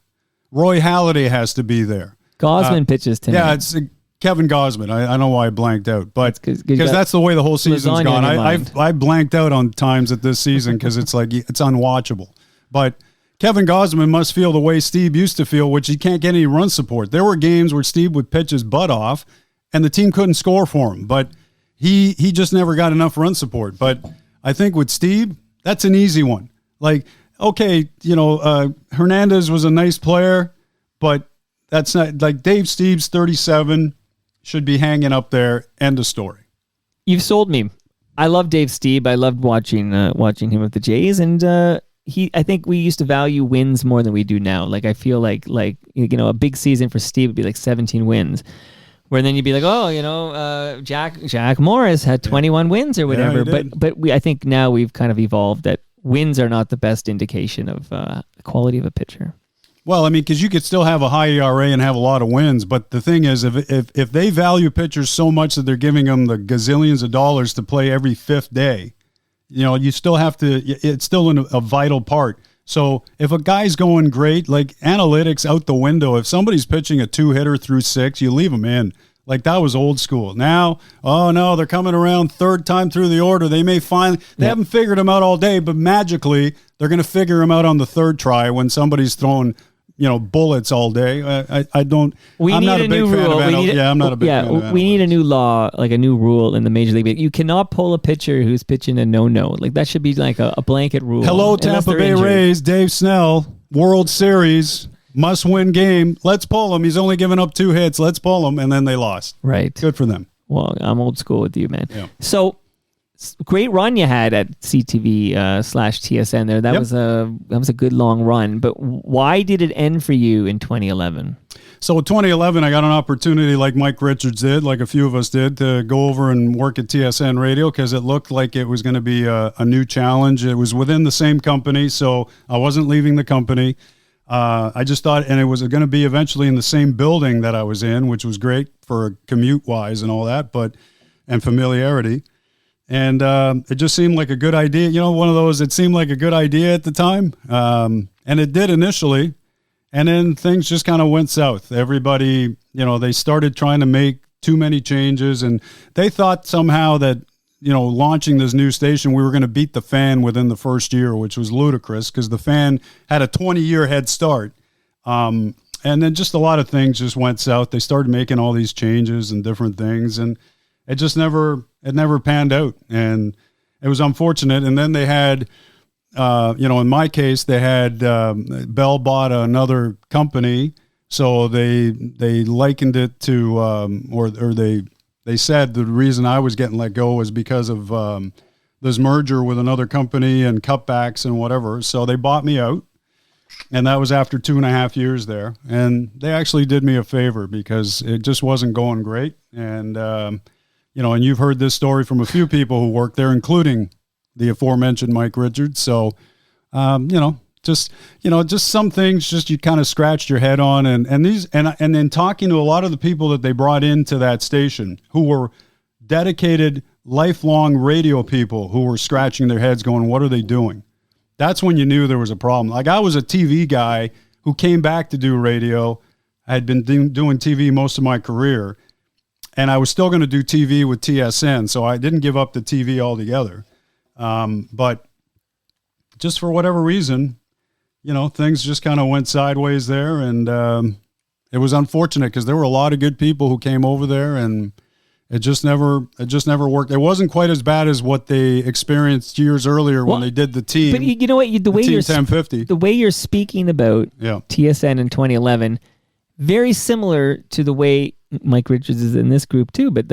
Roy Halladay has to be there. Gosman pitches tonight. Yeah, it's Kevin Gosman. I don't know why I blanked out, but 'cause because that's the way the whole season's lasagna gone. in your mind. I blanked out on times at this season because it's like it's unwatchable. But Kevin Gosman must feel the way Steve used to feel, which he can't get any run support. There were games where Steve would pitch his butt off, and the team couldn't score for him. But he just never got enough run support. But I think with Steve, that's an easy one. Like, okay, Hernandez was a nice player, but that's not like Dave Steve's 37 should be hanging up there. End of story. You've sold me. I love Dave Stieb. I loved watching him with the Jays, and I think we used to value wins more than we do now. Like I feel like a big season for Steve would be like 17 wins. Where then you'd be like, Jack Morris had 21 wins or whatever. he did. I think now we've kind of evolved that wins are not the best indication of the quality of a pitcher. Well, I mean, because you could still have a high ERA and have a lot of wins, but the thing is, if they value pitchers so much that they're giving them the gazillions of dollars to play every fifth day, you still have to. It's still a vital part. So if a guy's going great, like analytics out the window, if somebody's pitching a 2-hitter through 6, you leave them in. Like that was old school. Now, oh no, they're coming around third time through the order. They haven't figured them out all day, but magically they're going to figure them out on the third try when somebody's throwing, bullets all day. I'm not a big fan of analytics. Yeah, I'm not a big fan of analytics. We need a new law, like a new rule in the Major League. You cannot pull a pitcher who's pitching a no-no. Like that should be like a blanket rule. Hello, unless Tampa they're Bay injured. Rays, Dave Snell, World Series, must-win game. Let's pull him. He's only given up 2 hits. Let's pull him, and then they lost. Right. Good for them. Well, I'm old school with you, man. Yeah. So great run you had at CTV /TSN there. That was a good long run. But why did it end for you in 2011? So in 2011, I got an opportunity like Mike Richards did, like a few of us did, to go over and work at TSN Radio because it looked like it was going to be a new challenge. It was within the same company, so I wasn't leaving the company. I just thought, and it was going to be eventually in the same building that I was in, which was great for commute-wise and all that, and familiarity. And it just seemed like a good idea. One of those, it seemed like a good idea at the time. And it did initially. And then things just kind of went south. Everybody, they started trying to make too many changes. And they thought somehow that, launching this new station, we were going to beat the Fan within the first year, which was ludicrous because the Fan had a 20-year head start. And then just a lot of things just went south. They started making all these changes and different things. And it just never panned out, and it was unfortunate. And then they had, in my case, they had Bell bought another company, So they likened it to, or they said the reason I was getting let go was because of this merger with another company and cutbacks and whatever. So they bought me out, and that was after 2.5 years there. And they actually did me a favor because it just wasn't going great. And and you've heard this story from a few people who worked there, including the aforementioned Mike Richards. So, just some things just you kind of scratched your head on, and then talking to a lot of the people that they brought into that station who were dedicated, lifelong radio people who were scratching their heads going, what are they doing? That's when you knew there was a problem. Like, I was a TV guy who came back to do radio. I had been doing TV most of my career, and I was still going to do TV with TSN, so I didn't give up the TV altogether. But just for whatever reason, things just kind of went sideways there, and it was unfortunate because there were a lot of good people who came over there, and it just never worked. It wasn't quite as bad as what they experienced years earlier when they did the team. But you know what? The way you're 1050. The way you're speaking about TSN in 2011, very similar to the way Mike Richards is in this group too. But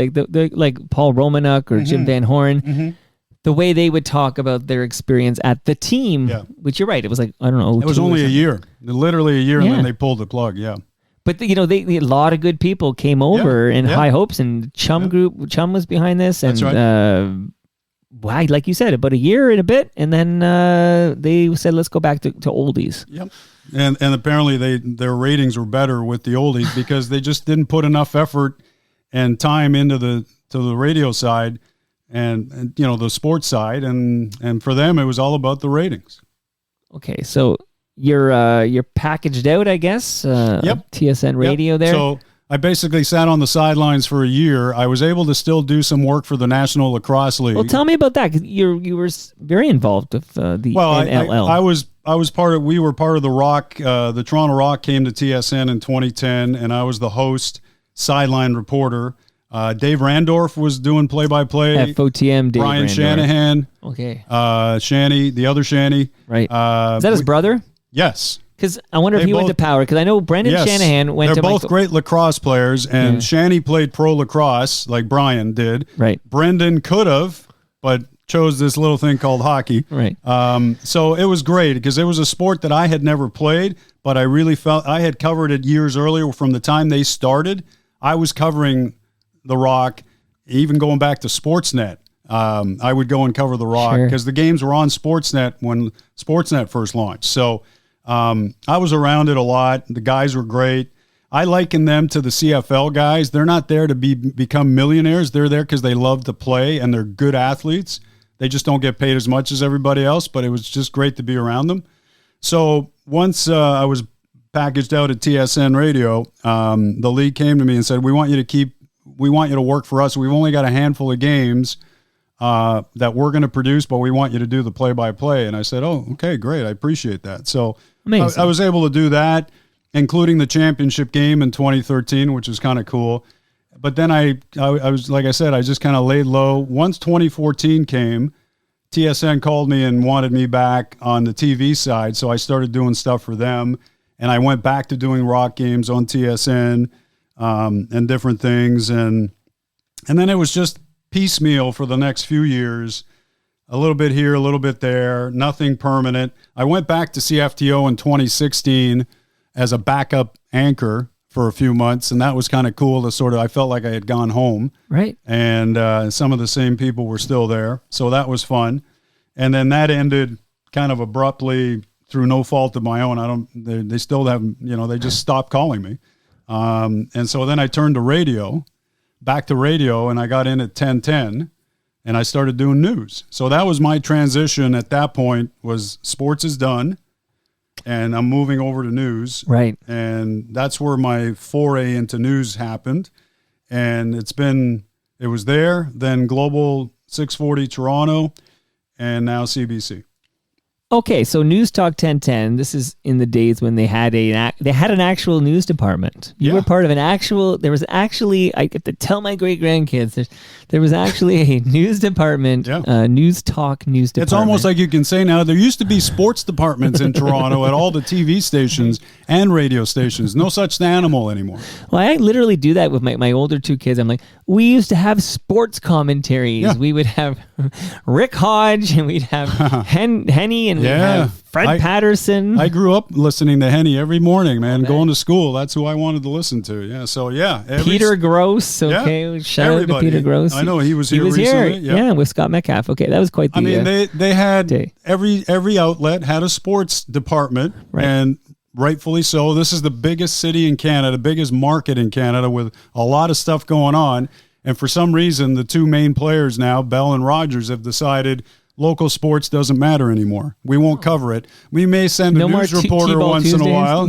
like Paul Romanuk or Jim Van Horn, the way they would talk about their experience at the team, which you're right, it was like, I don't know. It was only a year, literally a year, and then they pulled the plug. Yeah. But they, a lot of good people came over in high hopes, and Chum was behind this, and like you said, about a year and a bit, and then they said, let's go back to oldies. Yep. And apparently their ratings were better with the oldies because they just didn't put enough effort and time into the radio side and the sports side, and for them it was all about the ratings. Okay, so you're packaged out, I guess. TSN radio there. So I basically sat on the sidelines for a year. I was able to still do some work for the National Lacrosse League. Well, tell me about that, because you were very involved with the NLL. I was part of. We were part of the Rock. The Toronto Rock came to TSN in 2010, and I was the host, sideline reporter. Dave Randorf was doing play-by-play. FOTM. Dave Brian Randorf. Shanahan. Okay. Shanny, the other Shanny. Right. Is that his brother? Yes. Because I wonder if he went to Power. Because I know Brendan Shanahan went to. They're both great lacrosse players, and Shanny played pro lacrosse like Brian did. Right. Brendan could have, but chose this little thing called hockey. Right. So it was great because it was a sport that I had never played, but I really felt I had covered it years earlier. From the time they started, I was covering the Rock, even going back to Sportsnet. I would go and cover the Rock because the games were on Sportsnet when Sportsnet first launched. So I was around it a lot. The guys were great. I liken them to the CFL guys. They're not there to become millionaires. They're there because they love to play and they're good athletes. They just don't get paid as much as everybody else, but it was just great to be around them. So once I was packaged out at TSN Radio, the league came to me and said, we want you to work for us. We've only got a handful of games that we're going to produce, but we want you to do the play-by-play. And I said, oh, okay, great. I appreciate that. So I was able to do that, including the championship game in 2013, which was kind of cool. But then I was, like I said, I just kind of laid low. Once 2014 came, TSN called me and wanted me back on the TV side. So I started doing stuff for them. And I went back to doing Rock games on TSN and different things. And then it was just piecemeal for the next few years, a little bit here, a little bit there, nothing permanent. I went back to CFTO in 2016 as a backup anchor for a few months, and that was kind of cool to I felt like I had gone home. Right. And some of the same people were still there, so that was fun. And then that ended kind of abruptly through no fault of my own. They still haven't, they just stopped calling me. And so then I turned to back to radio, and I got in at 1010, and I started doing news. So that was my transition at that point, was sports is done, and I'm moving over to news. Right. And that's where my foray into news happened. And it was there, then Global 640 Toronto, and now CBC. Okay, so Newstalk 1010. This is in the days when they had an actual news department. You were part of an actual. There was actually. I get to tell my great grandkids. There was actually a news department. Newstalk news department. It's almost like you can say now there used to be sports departments in Toronto at all the TV stations and radio stations. No such animal anymore. Well, I literally do that with my older two kids. I'm like, we used to have sports commentaries. Yeah. We would have Rick Hodge and we'd have Henny and we'd have Fred Patterson. I grew up listening to Henny every morning, man. Going to school, that's who I wanted to listen to. Yeah, so Peter Gross. Okay, shout out to Peter Gross. I know he was here recently. Yeah, with Scott Metcalf. Okay, that was quite the. I mean, they had every outlet had a sports department, and rightfully so. This is the biggest city in Canada, biggest market in Canada, with a lot of stuff going on. And for some reason, the two main players now, Bell and Rogers, have decided local sports doesn't matter anymore. We won't cover it. We may send a news reporter once in a while.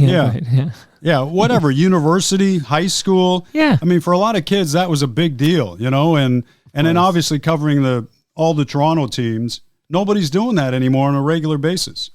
Yeah, whatever. University, high school. Yeah. I mean, for a lot of kids, that was a big deal, you know, and then obviously covering all the Toronto teams. Nobody's doing that anymore on a regular basis.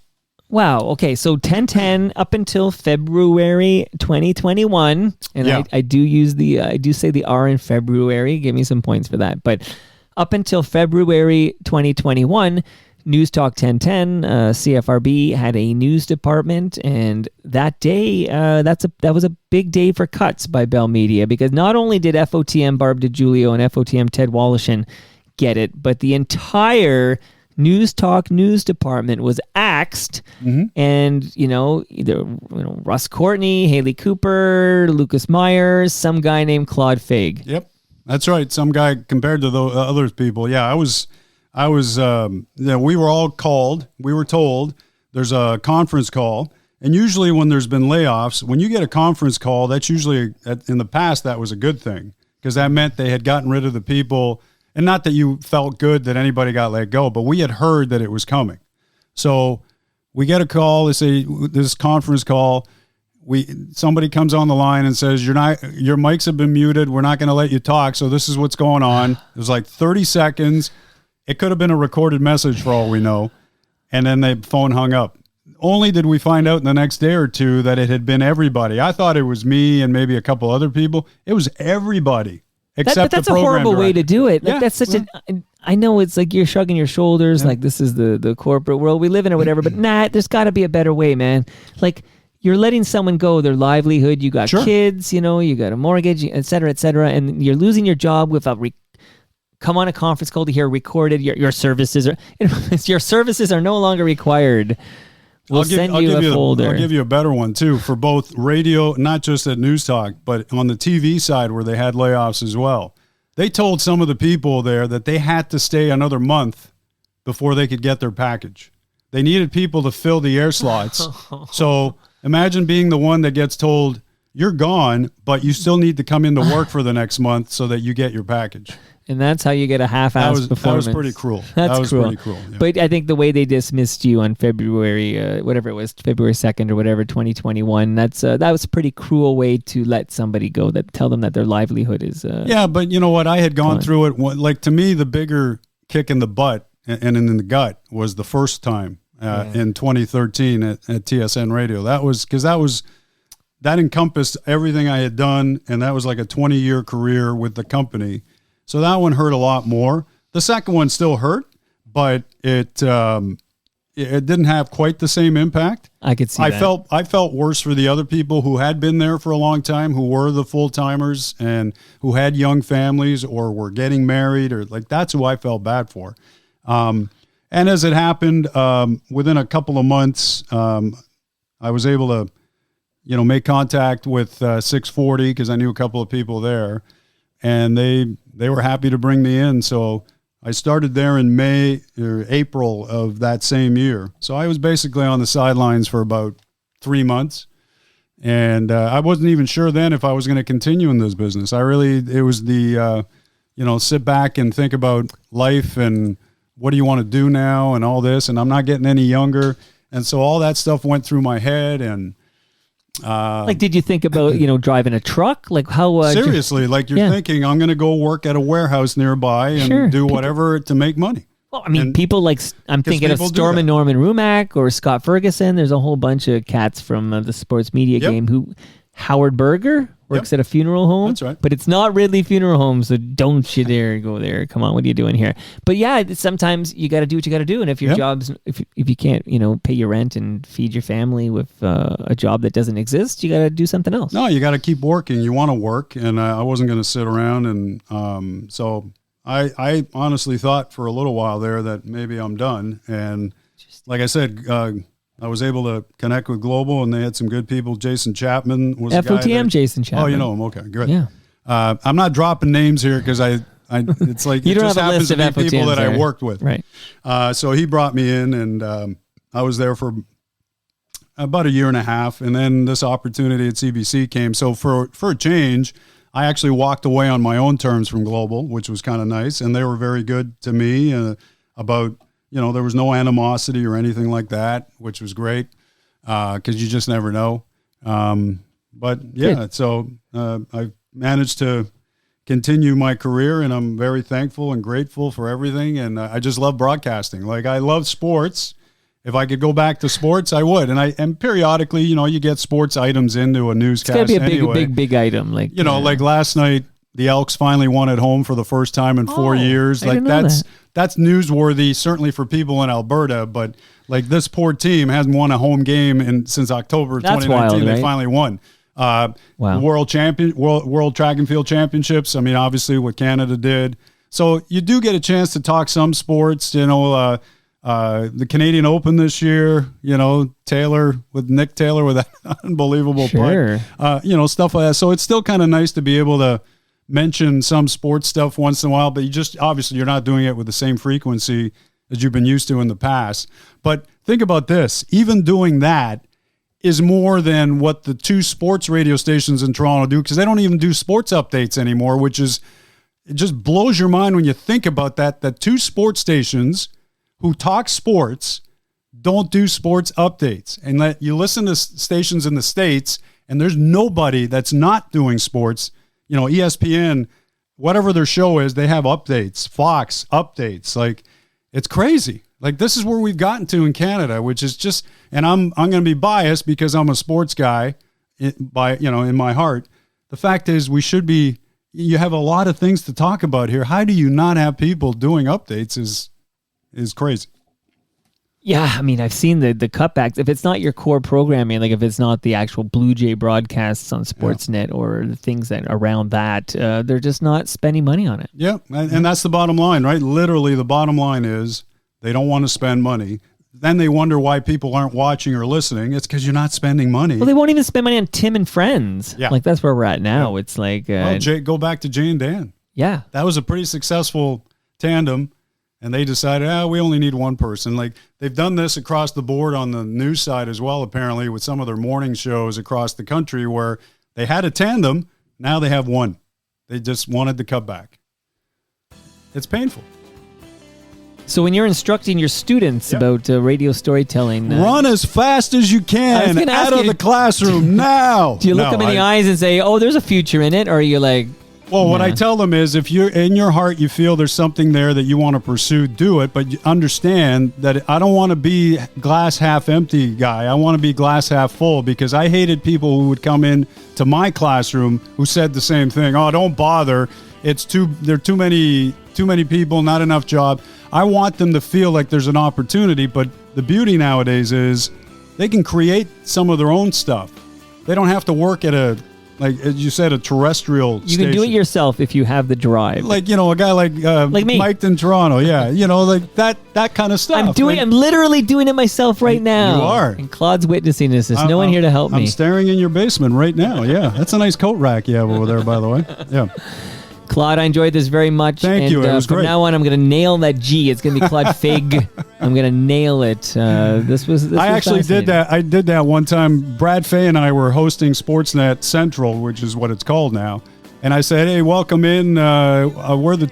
Wow. Okay. So 1010 up until February 2021, and I do say the R in February. Give me some points for that. But up until February 2021, Newstalk 1010, CFRB had a news department, and that day, that was a big day for cuts by Bell Media, because not only did FOTM Barb DiGiulio and FOTM Ted Wallachin get it, but the entire Newstalk news department was axed, and either Russ Courtney, Haley Cooper, Lucas Myers, some guy named Claude Feig. Yep, that's right. Some guy compared to the other people. Yeah, I was. We were all called. We were told there's a conference call, and usually when there's been layoffs, when you get a conference call, that's usually in the past that was a good thing, because that meant they had gotten rid of the people. And not that you felt good that anybody got let go, but we had heard that it was coming. So we get a call. They say this conference call. Somebody comes on the line and says, your mics have been muted. We're not going to let you talk. So this is what's going on. It was like 30 seconds. It could have been a recorded message for all we know. And then the phone hung up. Only did we find out in the next day or two that it had been everybody. I thought it was me and maybe a couple other people. It was everybody. Except that's the a horrible director. way to do it. Like, Yeah, that's such I know it's like you're shrugging your shoulders, like this is the corporate world we live in or whatever, but there's got to be a better way, man. Like, you're letting someone go, their livelihood, you got kids, you got a mortgage, et cetera, and you're losing your job without come on a conference call to hear recorded. Your services are no longer required. I'll give you a folder. I'll give you a better one, too, for both radio, not just at Newstalk, but on the TV side where they had layoffs as well. They told some of the people there that they had to stay another month before they could get their package. They needed people to fill the air slots. So imagine being the one that gets told, you're gone, but you still need to come into work for the next month so that you get your package. And that's how you get a half-assed performance. That was pretty cruel. Pretty cruel. Yeah. But I think the way they dismissed you on February, whatever it was, February 2nd or whatever, 2021, that was a pretty cruel way to let somebody go, tell them that their livelihood is... yeah, but you know what? I had gone through it. Like, to me, the bigger kick in the butt and in the gut was the first time in 2013 at TSN Radio. That encompassed everything I had done, and that was like a 20-year career with the company. So that one hurt a lot more. The second one still hurt, but it didn't have quite the same impact. I could see that. I felt worse for the other people who had been there for a long time, who were the full-timers and who had young families or were getting married, or like, that's who I felt bad for. And as it happened, within a couple of months, I was able to, make contact with 640 because I knew a couple of people there. And they were happy to bring me in. So I started there in April of that same year. So I was basically on the sidelines for about 3 months. And I wasn't even sure then if I was going to continue in this business. It was the, sit back and think about life and what do you want to do now and all this. And I'm not getting any younger. And so all that stuff went through my head. And did you think about, driving a truck? Like, how... seriously, like you're thinking, I'm going to go work at a warehouse nearby and do whatever to make money. Well, I mean, And- people like I'm 'cause thinking of people do Storm that. and Norman Rumack or Scott Ferguson. There's a whole bunch of cats from the sports media Yep. game who Howard Berger works at a funeral home. That's right. But it's not Ridley Funeral Home, so don't you dare go there. Come on, what are you doing here? But yeah, sometimes you got to do what you got to do, and if your Yep. job's if you can't pay your rent and feed your family with a job that doesn't exist, you got to do something else. No, you got to keep working. You want to work, and I wasn't going to sit around. And so I honestly thought for a little while there that maybe I'm done. And like I said, I was able to connect with Global, and they had some good people. Jason Chapman was a guy FOTM that- Jason Chapman. Oh, you know him? Okay, good. Yeah. I'm not dropping names here because it's like You it don't just have a happens list to of be people FOTMs that I there. worked with. Right. So he brought me in, and I was there for about a year and a half, and then this opportunity at CBC came. So for a change, I actually walked away on my own terms from Global, which was kind of nice, and they were very good to me about there was no animosity or anything like that, which was great because you just never know. But yeah, Good. so I've managed to continue my career, and I'm very thankful and grateful for everything. And I just love broadcasting. Like, I love sports. If I could go back to sports, I would. And periodically, you get sports items into a It's newscast. got to be a anyway. big item. Like Like last night, the Elks finally won at home for the first time in 4 years. I Like didn't know that's newsworthy, certainly for people in Alberta. But like, this poor team hasn't won a home game since October of That's 2019. wild, They right? finally won. Wow. World track and field championships. I mean, obviously what Canada did. So you do get a chance to talk some sports. The Canadian Open this year. Nick Taylor with that unbelievable Sure. putt. Stuff like that. So it's still kind of nice to be able to mention some sports stuff once in a while. But you're not doing it with the same frequency as you've been used to in the past. But think about this: even doing that is more than what the two sports radio stations in Toronto do, because they don't even do sports updates anymore, it just blows your mind when you think about that two sports stations who talk sports don't do sports updates. And that you listen to stations in the States, and there's nobody that's not doing sports. ESPN, whatever their show is, they have updates. Fox, updates. Like, it's crazy. Like, this is where we've gotten to in Canada, which is just, and I'm going to be biased because I'm a sports guy in my heart. The fact is, you have a lot of things to talk about here. How do you not have people doing updates is crazy. Yeah, I mean, I've seen the cutbacks. If it's not your core programming, like if it's not the actual Blue Jay broadcasts on Sportsnet or the things that around that, they're just not spending money on it. Yeah, and that's the bottom line, right? Literally, the bottom line is they don't want to spend money. Then they wonder why people aren't watching or listening. It's because you're not spending money. Well, they won't even spend money on Tim and Friends. Yeah. Like, that's where we're at now. It's like... Go back to Jay and Dan. Yeah. That was a pretty successful tandem, and they decided, we only need one person. Like, they've done this across the board on the news side as well, apparently, with some of their morning shows across the country where they had a tandem. Now they have one. They just wanted to cut back. It's painful. So when you're instructing your students Yep. about radio storytelling... Run as fast as you I was can gonna ask out of you- the classroom now. Do you look them in the eyes and say, oh, there's a future in it? Or are you like... Well, what I Nah. tell them is, if you're in your heart, you feel there's something there that you want to pursue, do it. But you understand that I don't want to be glass half empty guy. I want to be glass half full, because I hated people who would come in to my classroom who said the same thing. Oh, don't bother. There are too many people, not enough job. I want them to feel like there's an opportunity. But the beauty nowadays is they can create some of their own stuff. They don't have to work at like as you said, a terrestrial You can do it yourself if you have the drive. Like, a guy like me. Mike in Toronto. Yeah. like that kind of stuff. I'm literally doing it myself right now. You are. And Claude's witnessing this. There's no one here to help me. I'm staring in your basement right now. Yeah. That's a nice coat rack you have over there, by the way. Yeah. Claude, I enjoyed this very much. Thank you. It was from great. now on, I'm going to nail that G. It's going to be Claude Feig. I'm going to nail it. I actually did that. I did that one time. Brad Fay and I were hosting Sportsnet Central, which is what it's called now. And I said, "Hey, welcome in. We're the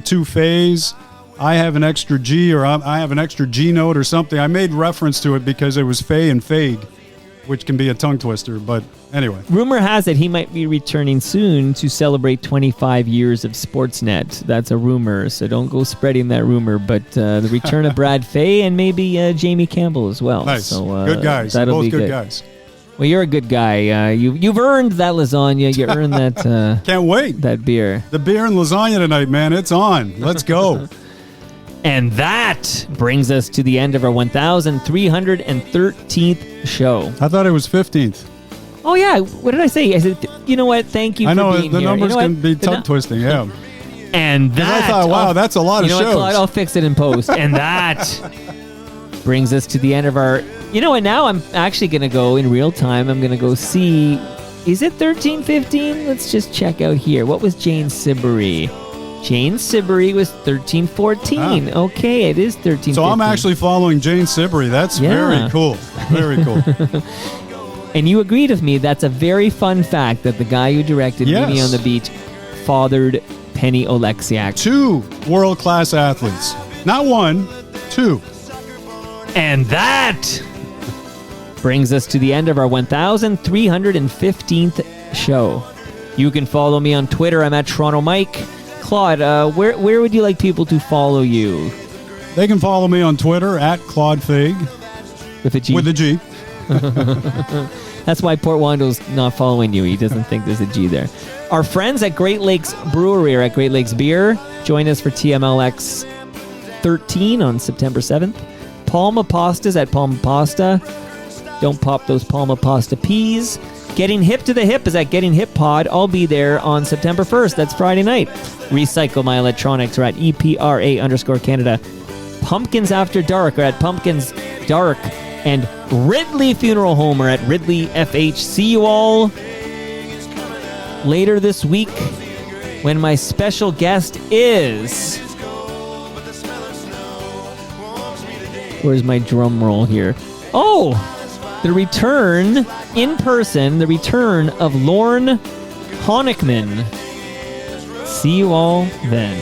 two Fays. I have an extra G, or I have an extra G note or something." I made reference to it because it was Fay and Feig. which can be a tongue twister. But anyway. Rumor has it he might be returning soon to celebrate 25 years of Sportsnet. That's a rumor, so don't go spreading that rumor. But the return of Brad Fay and maybe Jamie Campbell as well. Nice. So, good guys. That'll Both be good guys. Well, you're a good guy. You've earned that lasagna. You earned that. Can't wait. That beer. The beer and lasagna tonight, man. It's on. Let's go. And that brings us to the end of our 1,313th show. I thought it was 15th. Oh, yeah. What did I say? I said, you know what? Thank you I know for being the here. numbers You know can what? be tongue twisting, yeah. And that... I thought, wow, that's a lot of You know what, shows. Claude? I'll fix it in post. And that brings us to the end of our... You know what? Now I'm actually going to go in real time. I'm going to go see... Is it 1315? Let's just check out here. What was Jane Siberry? Jane Siberry was 1314. Okay, it is 1315. So I'm actually following Jane Siberry. That's very cool. Very cool. And you agreed with me. That's a very fun fact that the guy who directed Mimi on the Beach fathered Penny Oleksiak. 2 world-class athletes. Not 1, 2. And that brings us to the end of our 1,315th show. You can follow me on Twitter. I'm at Toronto Mike. Claude, where would you like people to follow you? They can follow me on Twitter at Claude Feig. With a G? With a G. That's why Port Wando's not following you. He doesn't think there's a G there. Our friends at Great Lakes Brewery are at Great Lakes Beer. Join us for TMLX 13 on September 7th. Palma Pasta's at Palma Pasta. Don't pop those Palma Pasta peas. Getting Hip to the Hip is at Getting Hip Pod. I'll be there on September 1st. That's Friday night. Recycle My Electronics are at EPRA_Canada. Pumpkins After Dark are at Pumpkins Dark. And Ridley Funeral Home are at Ridley FH. See you all later this week when my special guest is... Where's my drum roll here? Oh! The return, in person, the return of Lorne Honickman. See you all then.